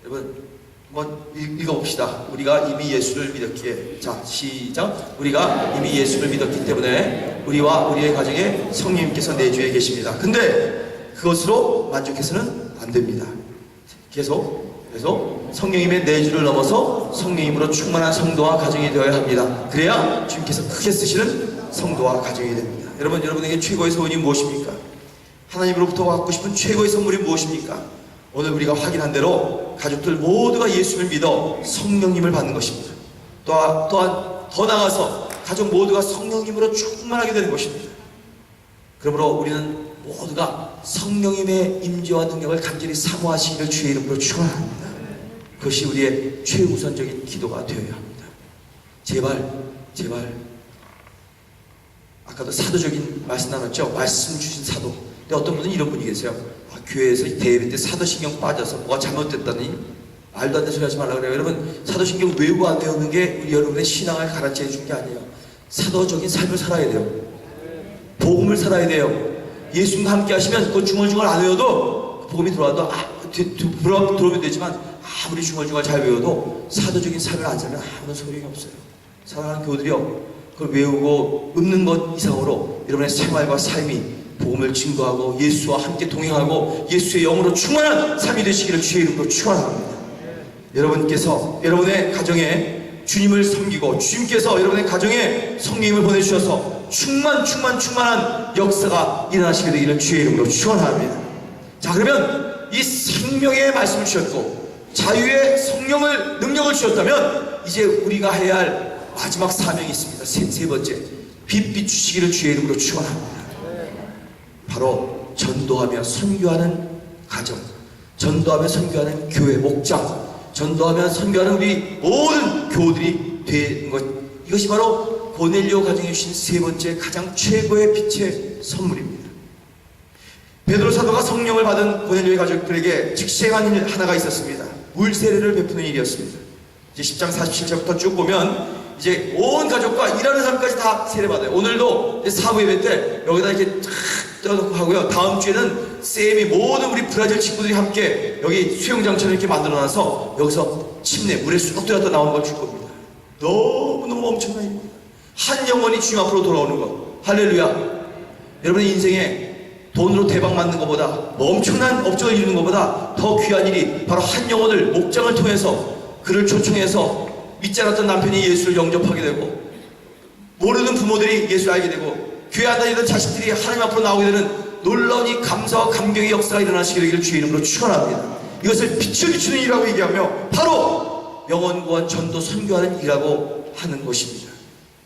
여러분, 한번 읽어봅시다. 우리가 이미 예수를 믿었기에, 자 시작. 우리가 이미 예수를 믿었기 때문에 우리와 우리의 가정에 성령님께서 내주에 계십니다. 근데 그것으로 만족해서는 안 됩니다. 계속 성령님의 내주를 넘어서 성령님으로 충만한 성도와 가정이 되어야 합니다. 그래야 주님께서 크게 쓰시는 성도와 가정이 됩니다. 여러분에게 최고의 소원이 무엇입니까? 하나님으로부터 받고 싶은 최고의 선물이 무엇입니까? 오늘 우리가 확인한 대로 가족들 모두가 예수를 믿어 성령님을 받는 것입니다. 또한 더 나아가서 가족 모두가 성령님으로 충만하게 되는 것입니다. 그러므로 우리는 모두가 성령님의 임재와 능력을 간절히 사모하시기를 주의 이름으로 축원합니다. 그것이 우리의 최우선적인 기도가 되어야 합니다. 제발 아까도 사도적인 말씀 나눴죠? 말씀 주신 사도. 근데 어떤 분은 이런 분이 계세요. 교회에서 대회 때 사도신경 빠져서 뭐가 잘못됐다니 말도 안 되는 소리 하지 말라고 그래요. 여러분, 사도신경 외우고 안 외우는 게 우리 여러분의 신앙을 가르쳐 준 게 아니에요. 사도적인 삶을 살아야 돼요. 복음을 살아야 돼요. 예수님과 함께 하시면 그 중얼중얼 안 외워도 복음이 들어와도 들어오면 되지만 아무리 중얼중얼 잘 외워도 사도적인 삶을 안 살면 아무런 소용이 없어요. 사랑하는 교우들이요, 그걸 외우고 읊는 것 이상으로 여러분의 생활과 삶이 복음을 증거하고 예수와 함께 동행하고 예수의 영으로 충만한 삶이 되시기를 주의 이름으로 축원합니다. 여러분께서 여러분의 가정에 주님을 섬기고 주님께서 여러분의 가정에 성령님을 보내주셔서 충만한 역사가 일어나시게 되기를 주의 이름으로 축원합니다. 자, 그러면 이 생명의 말씀을 주셨고 자유의 성령을 능력을 주셨다면 이제 우리가 해야 할 마지막 사명이 있습니다. 세 번째, 빛 비추시기를 주의 이름으로 축원합니다. 바로 전도하며 선교하는 가정, 전도하며 선교하는 교회 목장, 전도하며 선교하는 우리 모든 교우들이 되는 것, 이것이 바로 고넬료 가정에 주신 세 번째 가장 최고의 빛의 선물입니다. 베드로 사도가 성령을 받은 고넬료의 가족들에게 직시행한 일 하나가 있었습니다. 물 세례를 베푸는 일이었습니다. 이제 10장 47절부터 쭉 보면 이제 온 가족과 일하는 사람까지 다 세례받아요. 오늘도 사부 예배 때 여기다 이렇게 탁 떠놓고 하고요. 다음 주에는 쌤이 모든 우리 브라질 친구들이 함께 여기 수영장처럼 이렇게 만들어놔서 여기서 침례 물에 쑥 들어갔다 나오는 걸 줄 겁니다. 너무너무 엄청난 일입니다. 한 영혼이 주님 앞으로 돌아오는 것. 할렐루야. 여러분의 인생에 돈으로 대박 맞는 것보다, 뭐 엄청난 업적을 이루는 것보다 더 귀한 일이 바로 한 영혼을 목장을 통해서 그를 초청해서 믿지 않았던 남편이 예수를 영접하게 되고, 모르는 부모들이 예수를 알게 되고, 교회 안 다니던 자식들이 하나님 앞으로 나오게 되는 놀라운 이 감사와 감격의 역사가 일어나시기를 주의 이름으로 축원합니다. 이것을 빛을 비추는 일이라고 얘기하며 바로 영혼 구원 전도 선교하는 일이라고 하는 것입니다.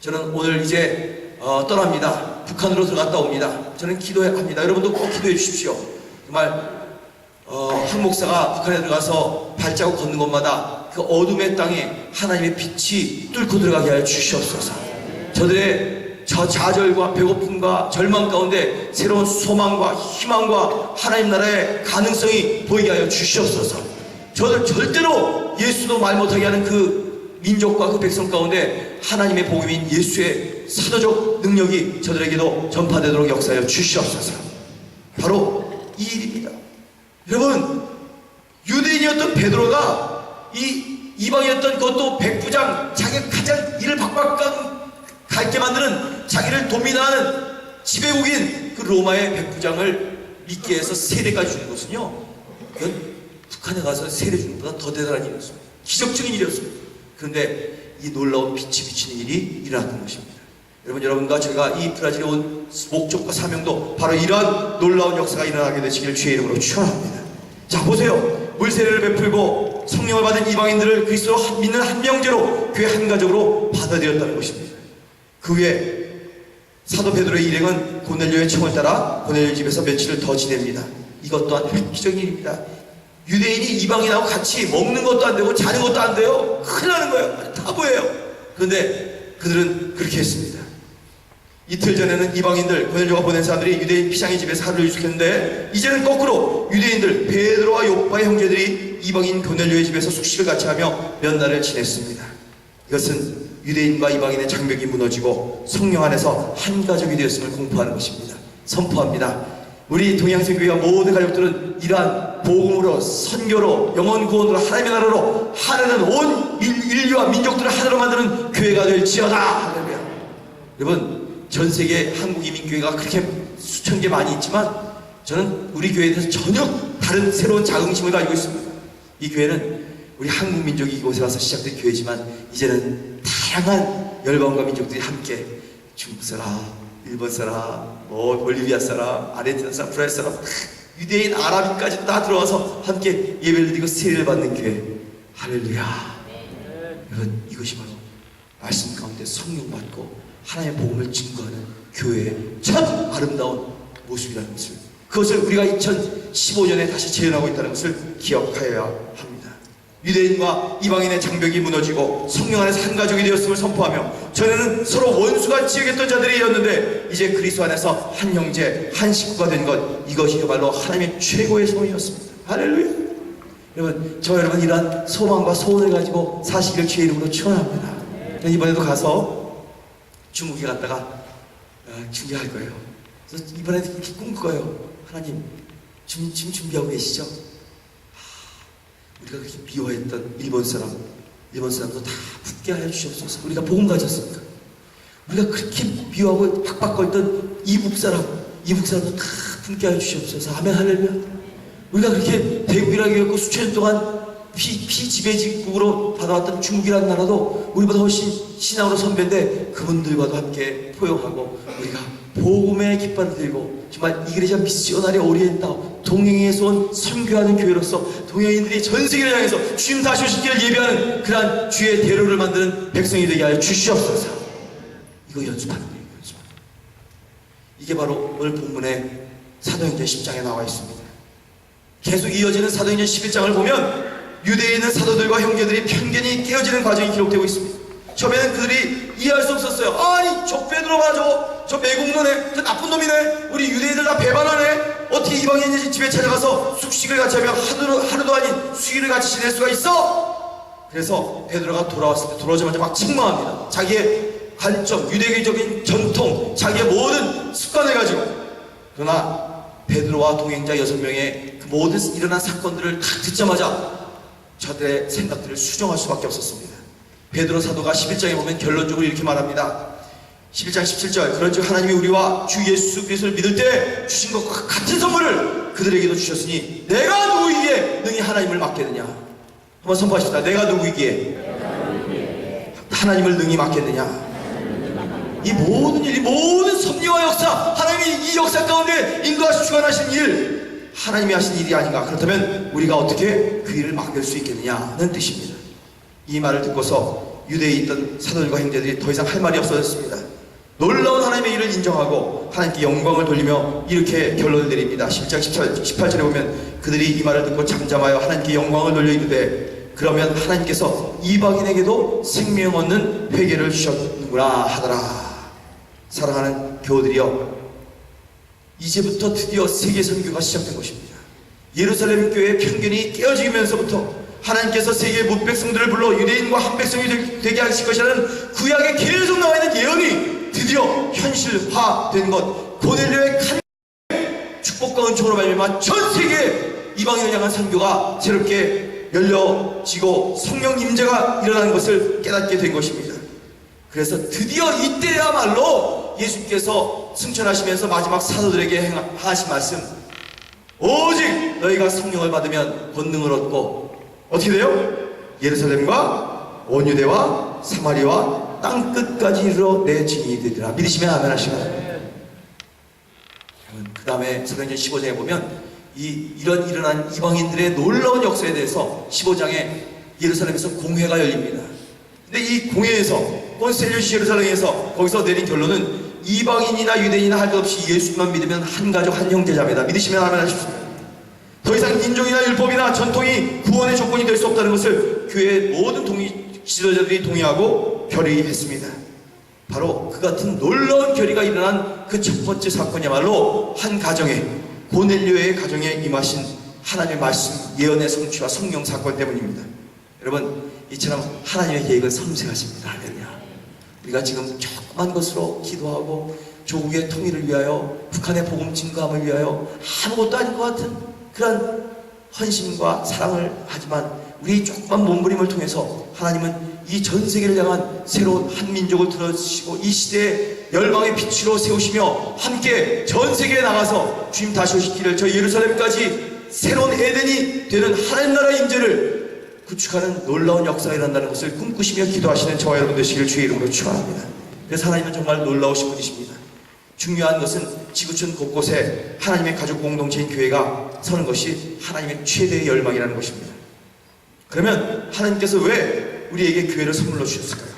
저는 오늘 이제 떠납니다. 북한으로 들어갔다 옵니다. 저는 기도합니다. 여러분도 꼭 기도해 주십시오. 정말 한 목사가 북한에 들어가서 발자국 걷는 곳마다 그 어둠의 땅에 하나님의 빛이 뚫고 들어가게 하여 주시옵소서. 저들의 저 좌절과 배고픔과 절망 가운데 새로운 소망과 희망과 하나님 나라의 가능성이 보이게 하여 주시옵소서. 저들 절대로 예수도 말 못하게 하는 그 민족과 그 백성 가운데 하나님의 복음인 예수의 사도적 능력이 저들에게도 전파되도록 역사하여 주시옵소서. 바로 이 일입니다. 여러분, 유대인이었던 베드로가 이 이방이었던 그것도 백부장, 자기가 가장 일을 박박하게 만드는 자기를 도민하는 지배국인 그 로마의 백부장을 믿게 해서 세례까지 주는 것은요, 이건 북한에 가서 세례 주는 것보다 더 대단한 일이었습니다. 기적적인 일이었습니다. 그런데 이 놀라운 빛이 비치는 일이 일어났던 것입니다. 여러분과 제가 이 브라질에 온 목적과 사명도 바로 이러한 놀라운 역사가 일어나게 되시기를 주의 이름으로 축원합니다. 자, 보세요. 물세례를 베풀고 성령을 받은 이방인들을 그리스도로 믿는 한 명제로 교회 한 가족으로 받아들였다는 것입니다. 그 후에 사도 베드로의 일행은 고넬료의 청을 따라 고넬료 집에서 며칠을 더 지냅니다. 이것 또한 획기적인 일입니다. 유대인이 이방인하고 같이 먹는 것도 안 되고 자는 것도 안 돼요. 큰일 나는 거예요. 타부예요. 그런데 그들은 그렇게 했습니다. 이틀 전에는 이방인들, 고넬료가 보낸 사람들이 유대인 피장의 집에서 하루를 유숙했는데, 이제는 거꾸로 유대인들 베드로와 요빠의 형제들이 이방인 고넬료의 집에서 숙식을 같이 하며 몇 날을 지냈습니다. 이것은 유대인과 이방인의 장벽이 무너지고 성령 안에서 한 가족이 되었음을 공포하는 것입니다. 선포합니다. 우리 동양선교회와 모든 가족들은 이러한 복음으로, 선교로, 영혼 구원으로, 하나님의 나라로 하나는 온 인류와 민족들을 하나로 만드는 교회가 될지어다. 할렐루야. 여러분, 전 세계 한국 이민교회가 그렇게 수천 개 많이 있지만 저는 우리 교회에 대해서 전혀 다른 새로운 자긍심을 가지고 있습니다. 이 교회는 우리 한국 민족이 이곳에 와서 시작된 교회지만 이제는 다양한 열방과 민족들이 함께 중국 사람, 일본 사람, 볼리비아 사람, 아르헨티나 사람, 브라질 사람, 유대인, 아랍인까지 다 들어와서 함께 예배를 드리고 세례를 받는 교회. 할렐루야. 여러분, 이것이 바로 말씀 가운데 성령 받고 하나님의 복음을 증거하는 교회의 첫 아름다운 모습이라는 것을, 그것을 우리가 2015년에 다시 재현하고 있다는 것을 기억하여야 합니다. 유대인과 이방인의 장벽이 무너지고 성령 안에서 한 가족이 되었음을 선포하며, 전에는 서로 원수가 지역했던 자들이었는데 이제 그리스도 안에서 한 형제, 한 식구가 된 것, 이것이야말로 하나님의 최고의 소원이었습니다. 할렐루야. 여러분, 여러분 이러한 소망과 소원을 가지고 사시기를 주의 이름으로 축원합니다. 이번에도 가서 중국에 갔다가 준비할 거예요. 그래서 이번에도 이렇게 꿈꿔요. 하나님, 지금 준비하고 계시죠? 우리가 그렇게 미워했던 일본 사람도 다 붙게 하여 주시옵소서. 우리가 복음 가졌습니까? 우리가 그렇게 미워하고 박박거렸던 이북 사람도 다 붙게 하여 주시옵소서. 아멘. 할렐루야. 우리가 그렇게 대국이라고 했고 수천 년 동안 피지배지국으로 받아왔던 중국이라는 나라도 우리보다 훨씬 신앙으로 선배인데 그분들과도 함께 포용하고 우리가 복음의 깃발을 들고 정말 이그레자 미시오나리 오리엔타오, 동행에서 온 선교하는 교회로서 동양인들이 전 세계를 향해서 주님 다시 오실 길을 예비하는 그러한 주의 대로를 만드는 백성이 되게 하여 주시옵소서. 이거 연습하는 거예요. 연습하는 거예요. 이게 바로 오늘 본문의 사도행전 10장에 나와 있습니다. 계속 이어지는 사도행전 11장을 보면 유대에 있는 사도들과 형제들이 편견이 깨어지는 과정이 기록되고 있습니다. 처음에는 그들이 이해할 수 없었어요. 아니 저 베드로 봐, 저 매국노네, 저 나쁜 놈이네, 우리 유대인들 다 배반하네, 어떻게 이방인 집에 찾아가서 숙식을 같이 하며 하루도 아닌 수일을 같이 지낼 수가 있어? 그래서 베드로가 돌아왔을 때 돌아오자마자 막 책망합니다. 자기의 관점, 유대교적인 전통, 자기의 모든 습관을 가지고. 그러나 베드로와 동행자 6명의 그 모든 일어난 사건들을 다 듣자마자 저들의 생각들을 수정할 수밖에 없었습니다. 베드로 사도가 11장에 보면 결론적으로 이렇게 말합니다. 11장 17절, 그런즉 하나님이 우리와 주 예수 그리스도를 믿을 때 주신 것과 같은 선물을 그들에게도 주셨으니 내가 누구이기에 능히 하나님을 맡겠느냐. 한번 선포하십시다. 내가 누구이기에 하나님을 능히 맡겠느냐. 이 모든 일, 이 모든 섭리와 역사, 하나님이 이 역사 가운데 인도하시고 주관하신 일, 하나님이 하신 일이 아닌가. 그렇다면 우리가 어떻게 그 일을 맡길 수 있겠느냐는 뜻입니다. 이 말을 듣고서 유대에 있던 사도들과 형제들이 더 이상 할 말이 없어졌습니다. 놀라운 하나님의 일을 인정하고 하나님께 영광을 돌리며 이렇게 결론을 내립니다. 11장 18절에 보면 그들이 이 말을 듣고 잠잠하여 하나님께 영광을 돌려 이르되 그러면 하나님께서 이방인에게도 생명 얻는 회개를 주셨는구나 하더라. 사랑하는 교우들이여, 이제부터 드디어 세계 선교가 시작된 것입니다. 예루살렘 교회의 편견이 깨어지면서부터 하나님께서 세계의 못 백성들을 불러 유대인과 한 백성이 되게 하실 것이라는 구약에 계속 나와 있는 예언이 드디어 현실화된 것. 고넬료의 칸 축복과 은총으로 말미암아 전 세계 이방인을 향한 선교가 새롭게 열려지고 성령 임재가 일어나는 것을 깨닫게 된 것입니다. 그래서 드디어 이때야말로 예수께서 승천하시면서 마지막 사도들에게 하신 말씀, 오직 너희가 성령을 받으면 권능을 얻고 어떻게 돼요? 예루살렘과 온 유대와 사마리아와 땅끝까지 이르러 내 증인이 되리라. 믿으시면 아멘 하시나요? 그 다음에 사도행전 15장에 보면 이런 일어난 이방인들의 놀라운 역사에 대해서 15장에 예루살렘에서 공회가 열립니다. 근데 이 공회에서 콘셀리우스 예루살렘에서 거기서 내린 결론은 이방인이나 유대인이나 할 것 없이 예수만 믿으면 한 가족 한 형제자매다. 믿으시면 아멘 하십시오. 더 이상 인종이나 율법이나 전통이 구원의 조건이 될 수 없다는 것을 교회의 모든 지도자들이 동의하고 결의했습니다. 바로 그 같은 놀라운 결의가 일어난 그 첫 번째 사건이야말로 한 가정에, 고넬료의 가정에 임하신 하나님의 말씀, 예언의 성취와 성령 사건 때문입니다. 여러분, 이처럼 하나님의 계획은 섬세하십니다. 할렐루야. 우리가 지금 조그만 것으로 기도하고 조국의 통일을 위하여, 북한의 복음 증거함을 위하여 아무것도 아닌 것 같은 그런 헌신과 사랑을 하지만 우리 조그만 몸부림을 통해서 하나님은 이 전 세계를 향한 새로운 한 민족을 들어주시고 이 시대의 열방의 빛으로 세우시며 함께 전 세계에 나가서 주님 다시 오실 길을 저 예루살렘까지 새로운 에덴이 되는 하나님 나라의 임재를 구축하는 놀라운 역사가 일어난다는 것을 꿈꾸시며 기도하시는 저와 여러분 되시길 주의 이름으로 축원합니다. 그래서 하나님은 정말 놀라우신 분이십니다. 중요한 것은 지구촌 곳곳에 하나님의 가족 공동체인 교회가 서는 것이 하나님의 최대의 열망이라는 것입니다. 그러면 하나님께서 왜 우리에게 교회를 선물로 주셨을까요?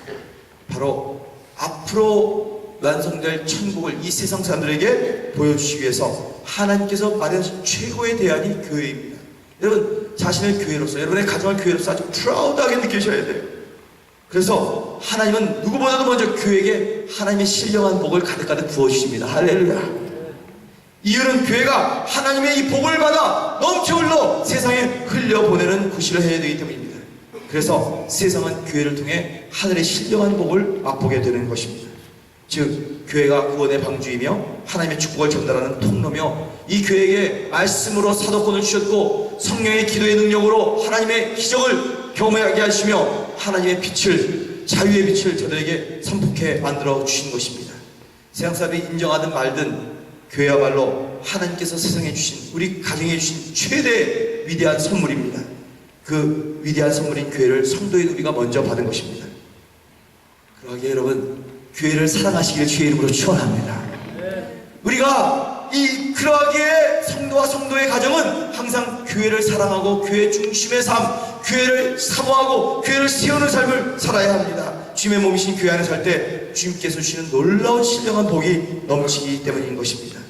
바로 앞으로 완성될 천국을 이 세상 사람들에게 보여주시기 위해서 하나님께서 마련하신 최고의 대안이 교회입니다. 여러분, 자신의 교회로서, 여러분의 가정을 교회로서 아주 프라우드하게 느끼셔야 돼요. 그래서 하나님은 누구보다도 먼저 교회에게 하나님의 신령한 복을 가득가득 부어주십니다. 할렐루야. 이유는 교회가 하나님의 이 복을 받아 넘쳐 흘러 세상에 흘려보내는 구실을 해야 되기 때문입니다. 그래서 세상은 교회를 통해 하늘의 신령한 복을 맛보게 되는 것입니다. 즉 교회가 구원의 방주이며 하나님의 축복을 전달하는 통로며 이 교회에게 말씀으로 사도권을 주셨고 성령의 기도의 능력으로 하나님의 기적을 경험하게 하시며 하나님의 빛을, 자유의 빛을 저들에게 선포케 만들어 주신 것입니다. 세상 사람들이 인정하든 말든 교회야말로 하나님께서 세상에 주신, 우리 가정에 주신 최대의 위대한 선물입니다. 그 위대한 선물인 교회를 성도인 우리가 먼저 받은 것입니다. 그러기에 여러분, 교회를 사랑하시기를 주의 이름으로 축원합니다. 우리가 그러하기에 성도와 성도의 가정은 항상 교회를 사랑하고 교회 중심의 삶, 교회를 사모하고 교회를 세우는 삶을 살아야 합니다. 주님의 몸이신 교회 안에 살 때 주님께서 주시는 놀라운 신령한 복이 넘치기 때문인 것입니다.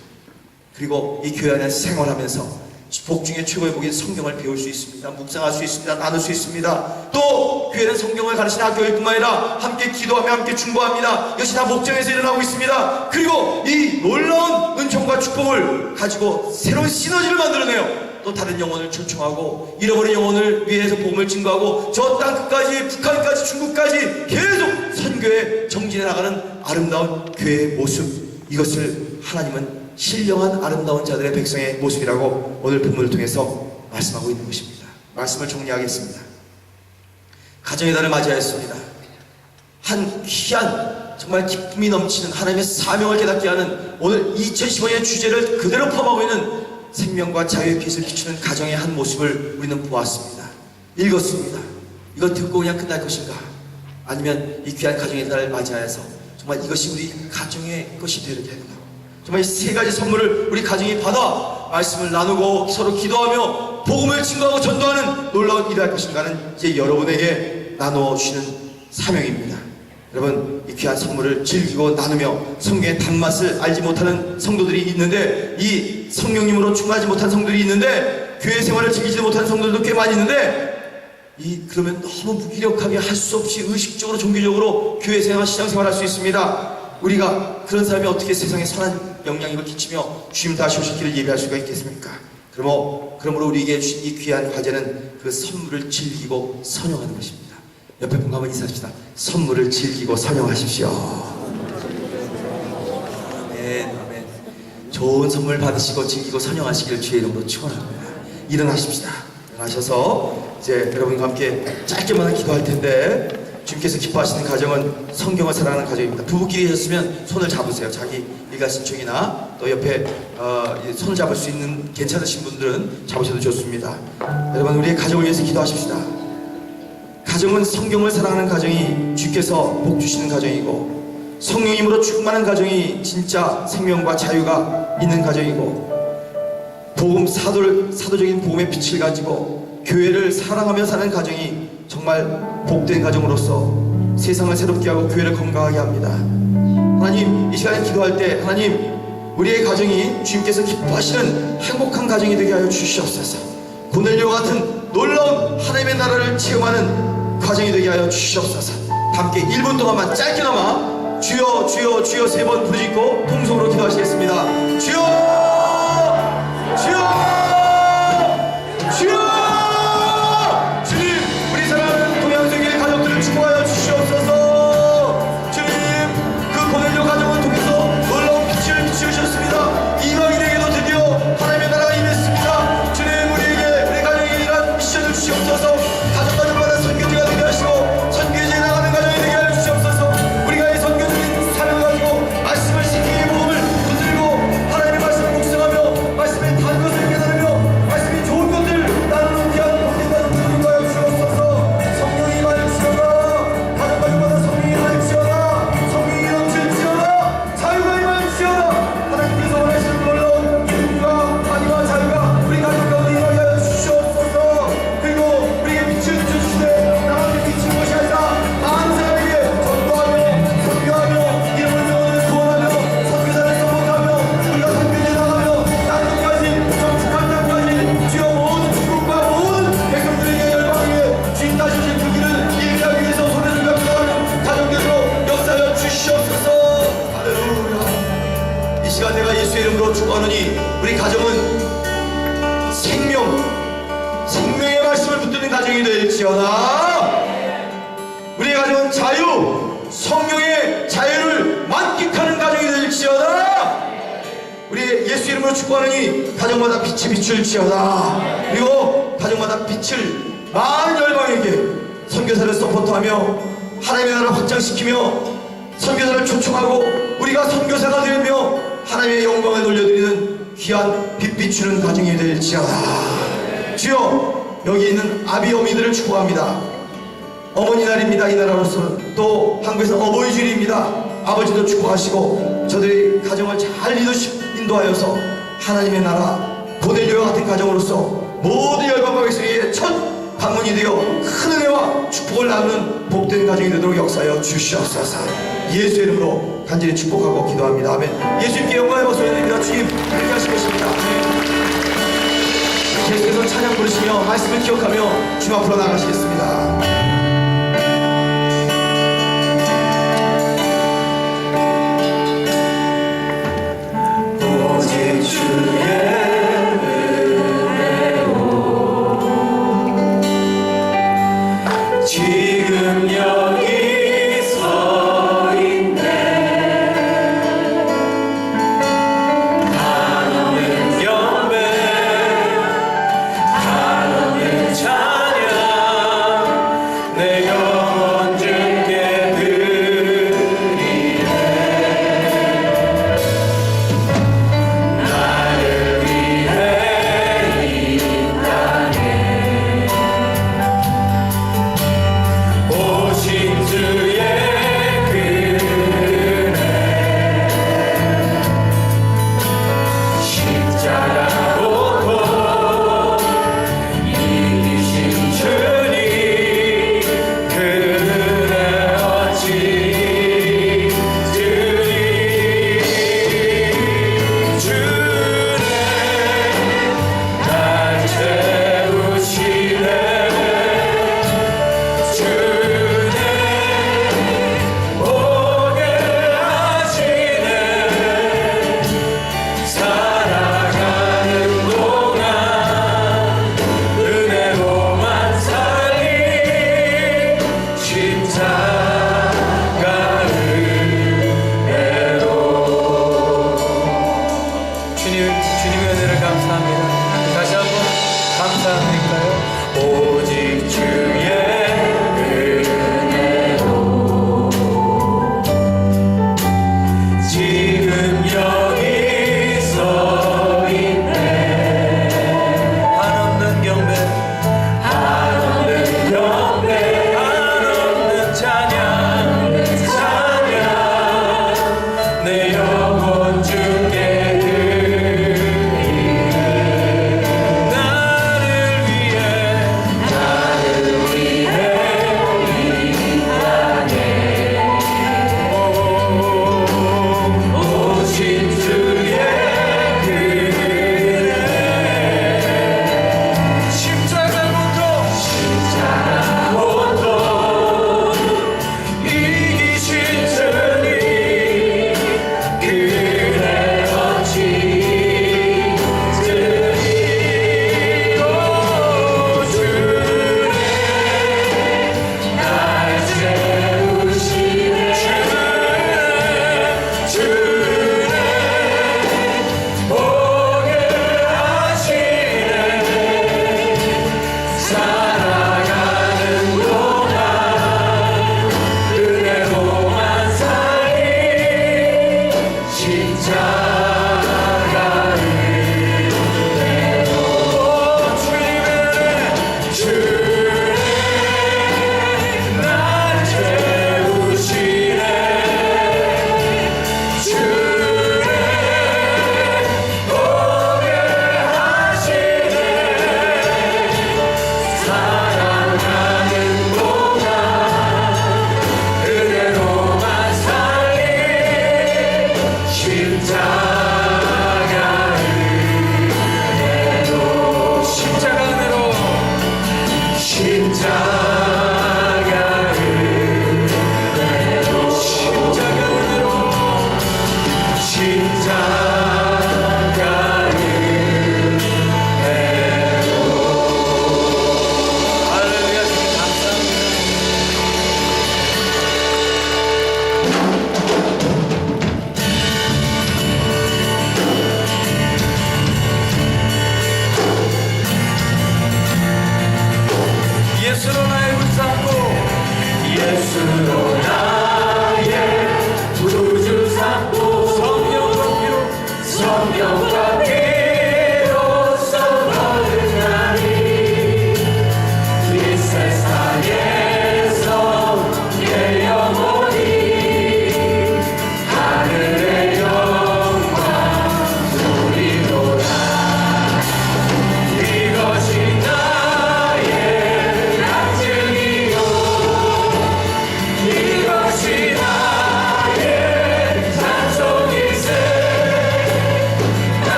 그리고 이 교회 안에서 생활하면서 복 중에 최고의 복인 성경을 배울 수 있습니다. 묵상할 수 있습니다. 나눌 수 있습니다. 또 교회는 성경을 가르치는 학교일 뿐만 아니라 함께 기도하며 함께 중보합니다. 이것이 다 목장에서 일어나고 있습니다. 그리고 이 놀라운 은총과 축복을 가지고 새로운 시너지를 만들어내요. 또 다른 영혼을 초청하고 잃어버린 영혼을 위해서 복음을 증거하고 저 땅 끝까지 북한까지 중국까지 계속 선교에 정진해 나가는 아름다운 교회의 모습, 이것을 하나님은 신령한 아름다운 자들의 백성의 모습이라고 오늘 본문을 통해서 말씀하고 있는 것입니다. 말씀을 정리하겠습니다. 가정의 달을 맞이하였습니다. 한 귀한 정말 기쁨이 넘치는 하나님의 사명을 깨닫게 하는 오늘 2015년의 주제를 그대로 포함하고 있는 생명과 자유의 빛을 비추는 가정의 한 모습을 우리는 보았습니다. 읽었습니다. 이거 듣고 그냥 끝날 것인가? 아니면 이 귀한 가정의 달을 맞이하여서 정말 이것이 우리 가정의 것이 되게 되는가? 정말 이 세 가지 선물을 우리 가정이 받아 말씀을 나누고 서로 기도하며 복음을 증거하고 전도하는 놀라운 일을 할 것인가는 이제 여러분에게 나누어 주시는 사명입니다. 여러분, 이 귀한 선물을 즐기고 나누며 성경의 단맛을 알지 못하는 성도들이 있는데, 이 성령님으로 충만하지 못한 성도들이 있는데, 교회 생활을 즐기지 못하는 성도들도 꽤 많이 있는데, 그러면 너무 무기력하게 할 수 없이 의식적으로 종교적으로 교회 생활, 시장 생활할 수 있습니다. 우리가 그런 사람이 어떻게 세상에 선한 영향력을 끼치며 주님 다시 오실 길을 예배할 수가 있겠습니까? 그러므로 우리에게 주신 이 귀한 과제는 그 선물을 즐기고 선용하는 것입니다. 옆에 분과 한번 인사합시다. 선물을 즐기고 선용하십시오. 아멘, 아멘. 좋은 선물 받으시고 즐기고 선용하시기를 주의 이름으로 축원합니다. 일어나십시다. 일어나셔서 이제 여러분과 함께 짧게만 기도할 텐데, 주님께서 기뻐하시는 가정은 성경을 사랑하는 가정입니다. 부부끼리 하셨으면 손을 잡으세요. 자기 일가신청이나 또 옆에 손을 잡을 수 있는 괜찮으신 분들은 잡으셔도 좋습니다. 여러분, 우리의 가정을 위해서 기도하십시다. 가정은 성경을 사랑하는 가정이 주께서 복 주시는 가정이고, 성령님으로 충만한 가정이 진짜 생명과 자유가 있는 가정이고, 사도적인 복음의 빛을 가지고 교회를 사랑하며 사는 가정이 정말 복된 가정으로서 세상을 새롭게 하고 교회를 건강하게 합니다. 하나님, 이 시간에 기도할 때 하나님, 우리의 가정이 주님께서 기뻐하시는 행복한 가정이 되게 하여 주시옵소서. 고넬료와 같은 놀라운 하나님의 나라를 체험하는 가정이 되게 하여 주시옵소서. 함께 1분 동안만 짧게나마 주여 주여 주여 3번 부르짖고 통성으로 기도하시겠습니다. 주여 주여 주여. 주님, 우리 사랑하는 동양세계의 가족들을 축복하여 주시옵소서. 주님, 그 고넬료 가정을 통해서 놀라운 빛을 비추셨습니다. 이방인에게도 드디어 하나님의 나라가 임했습니다. 주님, 우리 가정에 이런 미션을 주시옵소서. 가정마다 선교지가 되게 하시고 선교지에 나가는 가정이 되게 하여 주시옵소서. 우리가 이 선교적인 사명을 가지고 말씀을 시키기 복음을 붙들고 하나님의 말씀을 묵상하며 말씀의 단 것을 깨달으며 말씀이 좋은 것들 나누는 귀한 복된 가정들이 하여 주시옵소서. 성령이 임하여주시오라. 가정마다 성령이 임하여주시오라. 성령이 넘칠지어라. 자유가 임하여주시오라. 하나님께서 원하시는 놀라운 기쁨과 환희와 자유가 우리 가정 가운데 임하게 하여 주시옵소서. 그리고 우리에게 빛을 비춰주시되 나한테 비친 것이 아니라 많은 사람에게 전도하며 선교하며 이름을 영혼을 구원하며 선교사를 서포트하며 우리가 선교지에 나가며 땅끝까지 정축한 땅까지 주여 모든 축복과 모든 백성들에게 열방에게 주님 다시 오실 그 길을 예비하기 위해서 손을 잡고 가정들로 역사하여 주시옵소서. 할렐루야. 이 시간 내가 예수의 이름으로 축원하노니 우리 가정은 생명의 말씀을 붙드는 가정이 될지어다. 우리의 가정은 성령의 자유를 만끽하는 가정이 될지어다. 우리 예수 이름으로 축복하느니 가정마다 빛이 비출지어다. 그리고 가정마다 빛을 많은 열방에게 선교사를 서포트하며 하나님의 나라를 확장시키며 선교사를 초청하고 우리가 선교사가 되며 하나님의 영광을 돌려드리는 귀한 빛 비추는 가정이 될지어다. 주여, 여기 있는 아비 어미들을 축복합니다. 어머니 날입니다. 이 나라로서는 또 한국에서 어버이 주일입니다. 아버지도 축복하시고 저들이 가정을 잘 리더십 인도하여서 하나님의 나라 고넬료와 같은 가정으로서 모든 열방과 백성에게 첫 방문이 되어 큰 은혜와 축복을 나누는 복된 가정이 되도록 역사하여 주시옵소서. 예수의 이름으로 간절히 축복하고 기도합니다. 아멘. 예수님께 영광의 박수 올려드립니다. 주님 그렇게 하실 것입니다. 계속해서 찬양 부르시며 말씀을 기억하며 주 앞으로 나가시겠습니다. 오직 주의 지금 여기 서 있네. 한없는 경배 한없는 찬양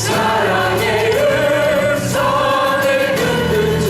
사랑의 음성을 듣는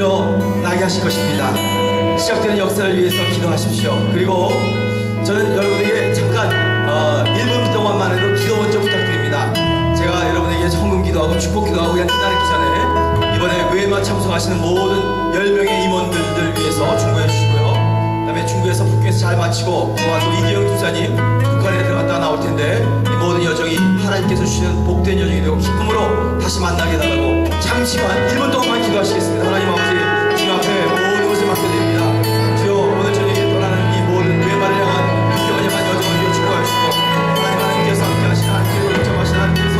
일어나게 하실 것입니다. 시작되는 역사를 위해서 기도하십시오. 그리고 저는 여러분에게 잠깐 1분 동안만 해도 기도 먼저 부탁드립니다. 제가 여러분에게 헌금 기도하고 축복 기도하고 그냥 끝나기 전에 이번에 외마 참석하시는 모든 10명의 임원들을 위해서 중보해 주시고요. 그 다음에 중부에서 북경에서 잘 마치고 또 이기영 집사님 북한에 들어갔다 나올 텐데 이 모든 여정이 하나님께서 주시는 복된 여정이 되고 기쁨으로 다시 만나게 해달라고 잠시만 1분 동안만 기도하시겠습니다. 하나님 아버지 주님 앞에 모든 것을 맡겨드립니다. 주여 오늘 저녁에 떠나는 이 모든 외마를 향한 북경을 향한 여정을 축복하여 주시고 하나님께서 함께 하시는 하나님께서 인정하시는 하나님께서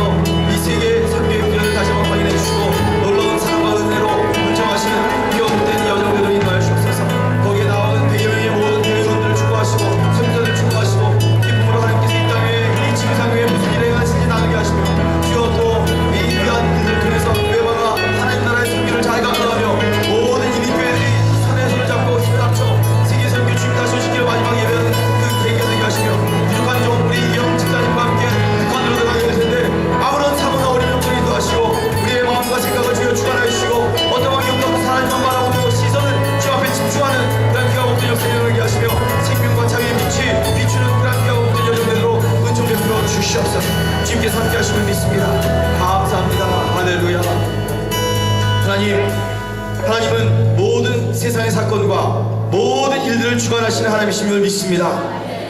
이 세계의 선교의 필요를 다시 한번 확인해 주시고 놀라운 사랑과 은혜로 인정하시는 북경 복된 여정들을 인도하여 주옵소서. 거기에 나오는 100여 명의 모든 대의원들을 축복하시고 선교사들을 축복하시고 기쁨으로 하나님께서 이 땅에 이 지구상 위에 무슨 일을 행하시는지 나누게 하시며 주여 또 이 귀한 일들을 통해서 외마가 하나님 나라의 선교를 잘 감당하며 모든 이민교회들이 손에 손을 잡고 힘을 합쳐 세계 선교 주님 다시 오시기를 마지막 예배하는 그 계기가 되게 하시며 부족한 종 우리 이영 집사님과 함께 북한으로 들어가게 될 텐데 아무런 사고나 어린 영적인 인도하시고 우리의 마음과 생각을 주여 주관하여 주시고 어떤 환경도 하나님만 바라보고 시선을 주 앞에 집중하는 그런 귀가 복된 역사를 일어나게 하시며 생명과 자유의 빛이 비추는 그런 귀가 복된 여정대로 은총 베풀어 주시옵소서. 주님께서 함께 하심을 믿습니다. 감사합니다. 할렐루야. 하나님은 모든 세상의 사건과 모든 일들을 주관하시는 하나님이심을 믿습니다.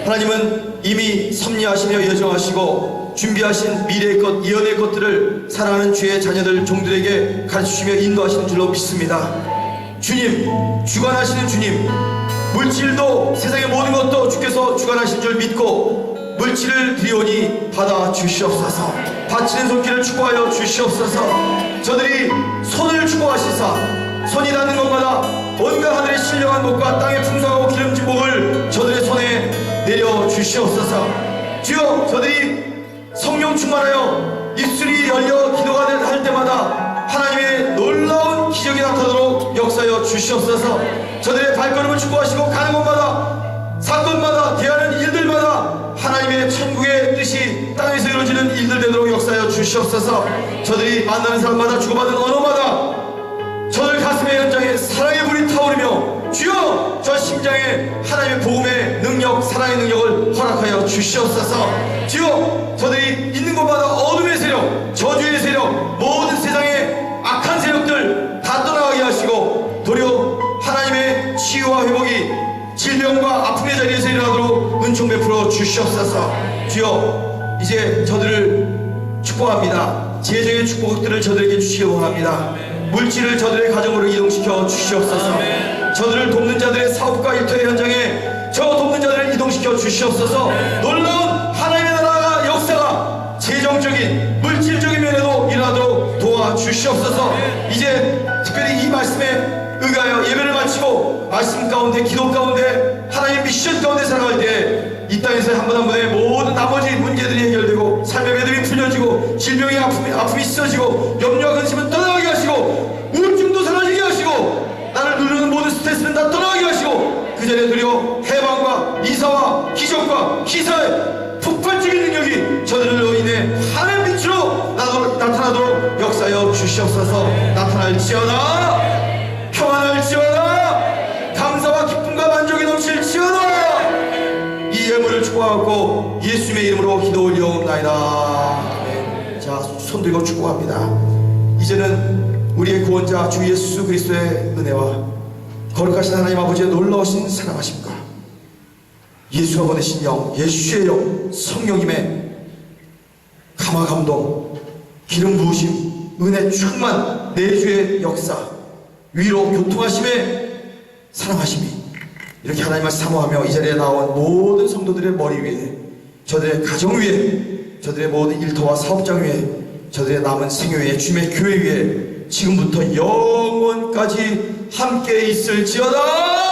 하나님은 이미 섭리하시며 여정하시고 준비하신 미래의 것, 예언의 것들을 사랑하는 주의 자녀들 종들에게 가르치시며 인도하시는 줄로 믿습니다. 주님, 주관하시는 주님, 물질도 세상의 모든 것도 주께서 주관하신 줄 믿고 물질을 드리오니 받아 주시옵소서. 바치는 손길을 축복하여 주시옵소서. 저들이 손을 축복하시사 손이 닿는 것마다 온갖 하늘의 신령한 것과 땅의 풍성하고 기름진 복을 저들의 손에 내려 주시옵소서. 주여, 저들이 성령 충만하여 입술이 열려 기도가 할 때마다 하나님의 놀라운 기적이 나타나도록 역사하여 주시옵소서. 저들의 발걸음을 축복하시고 가는 곳마다 사건마다 대하는 일들마다 하나님의 천국의 뜻이 땅에서 이루어지는 일들 되도록 역사하여 주시옵소서. 저들이 만나는 사람마다 주고받은 언어마다 저들 가슴의 현장에 사랑의 불이 타오르며 주여 저 심장에 하나님의 복음의 능력, 사랑의 능력을 허락하여 주시옵소서. 주여 저들이 있는 곳마다 어둠의 세력, 저주의 세력, 모든 세상의 악한 세력들 다 떠나가게 하시고 도리어 하나님의 치유와 회복이 질병과 아픔의 자리에서 일어나도록 은총 베풀어 주시옵소서. 주여 이제 저들을 축복합니다. 재정의 축복들을 저들에게 주시기 원합니다. 물질을 저들의 가정으로 이동시켜 주시옵소서. 저들을 돕는 자들의 사업과 일터의 현장에 저 돕는 자들을 이동시켜 주시옵소서. 놀라운 하나님의 나라가 역사가 재정적인 물질적인 면에도 일어나도록 도와주시옵소서. 이제 특별히 이 말씀에 의하여 예배를 마치고 말씀 가운데 기도 가운데 하나님의 미션 가운데 살아갈 때 이 땅에서 한 분 한 분의 모든 나머지 문제들이 해결되고 삶의 매듭이 풀려지고 질병의 아픔이 씻어지고 염려와 근심은 떠나가게 하시고 우울증도 사라지게 하시고 나를 누르는 모든 스트레스는 다 떠나가게 하시고 그 자리에 드려 해방과 이사와 기적과 기사의 폭발적인 능력이 저들로 인해 하나님 빛으로 나타나도록 역사하여 주시옵소서. 나타날지어다, 평안할지어다, 감사와 기쁨과 만족이 넘칠지어다. 이 예물을 축복하고 예수님의 이름으로 기도 올려옵나이다. 자, 손 들고 축복합니다. 이제는 우리의 구원자 주 예수 그리스도의 은혜와 거룩하신 하나님 아버지의 놀라우신 사랑하심과 예수가 보내신 영, 예수의 영, 성령님의 감화 감동, 기름 부으심, 은혜 충만, 내주의 역사, 위로 교통하심의 사랑하심이 이렇게 하나님을 사모하며 이 자리에 나온 모든 성도들의 머리 위에, 저들의 가정 위에, 저들의 모든 일터와 사업장 위에, 저들의 남은 생애 위에, 주님의 교회 위에 지금부터 영원까지 함께 있을지어다.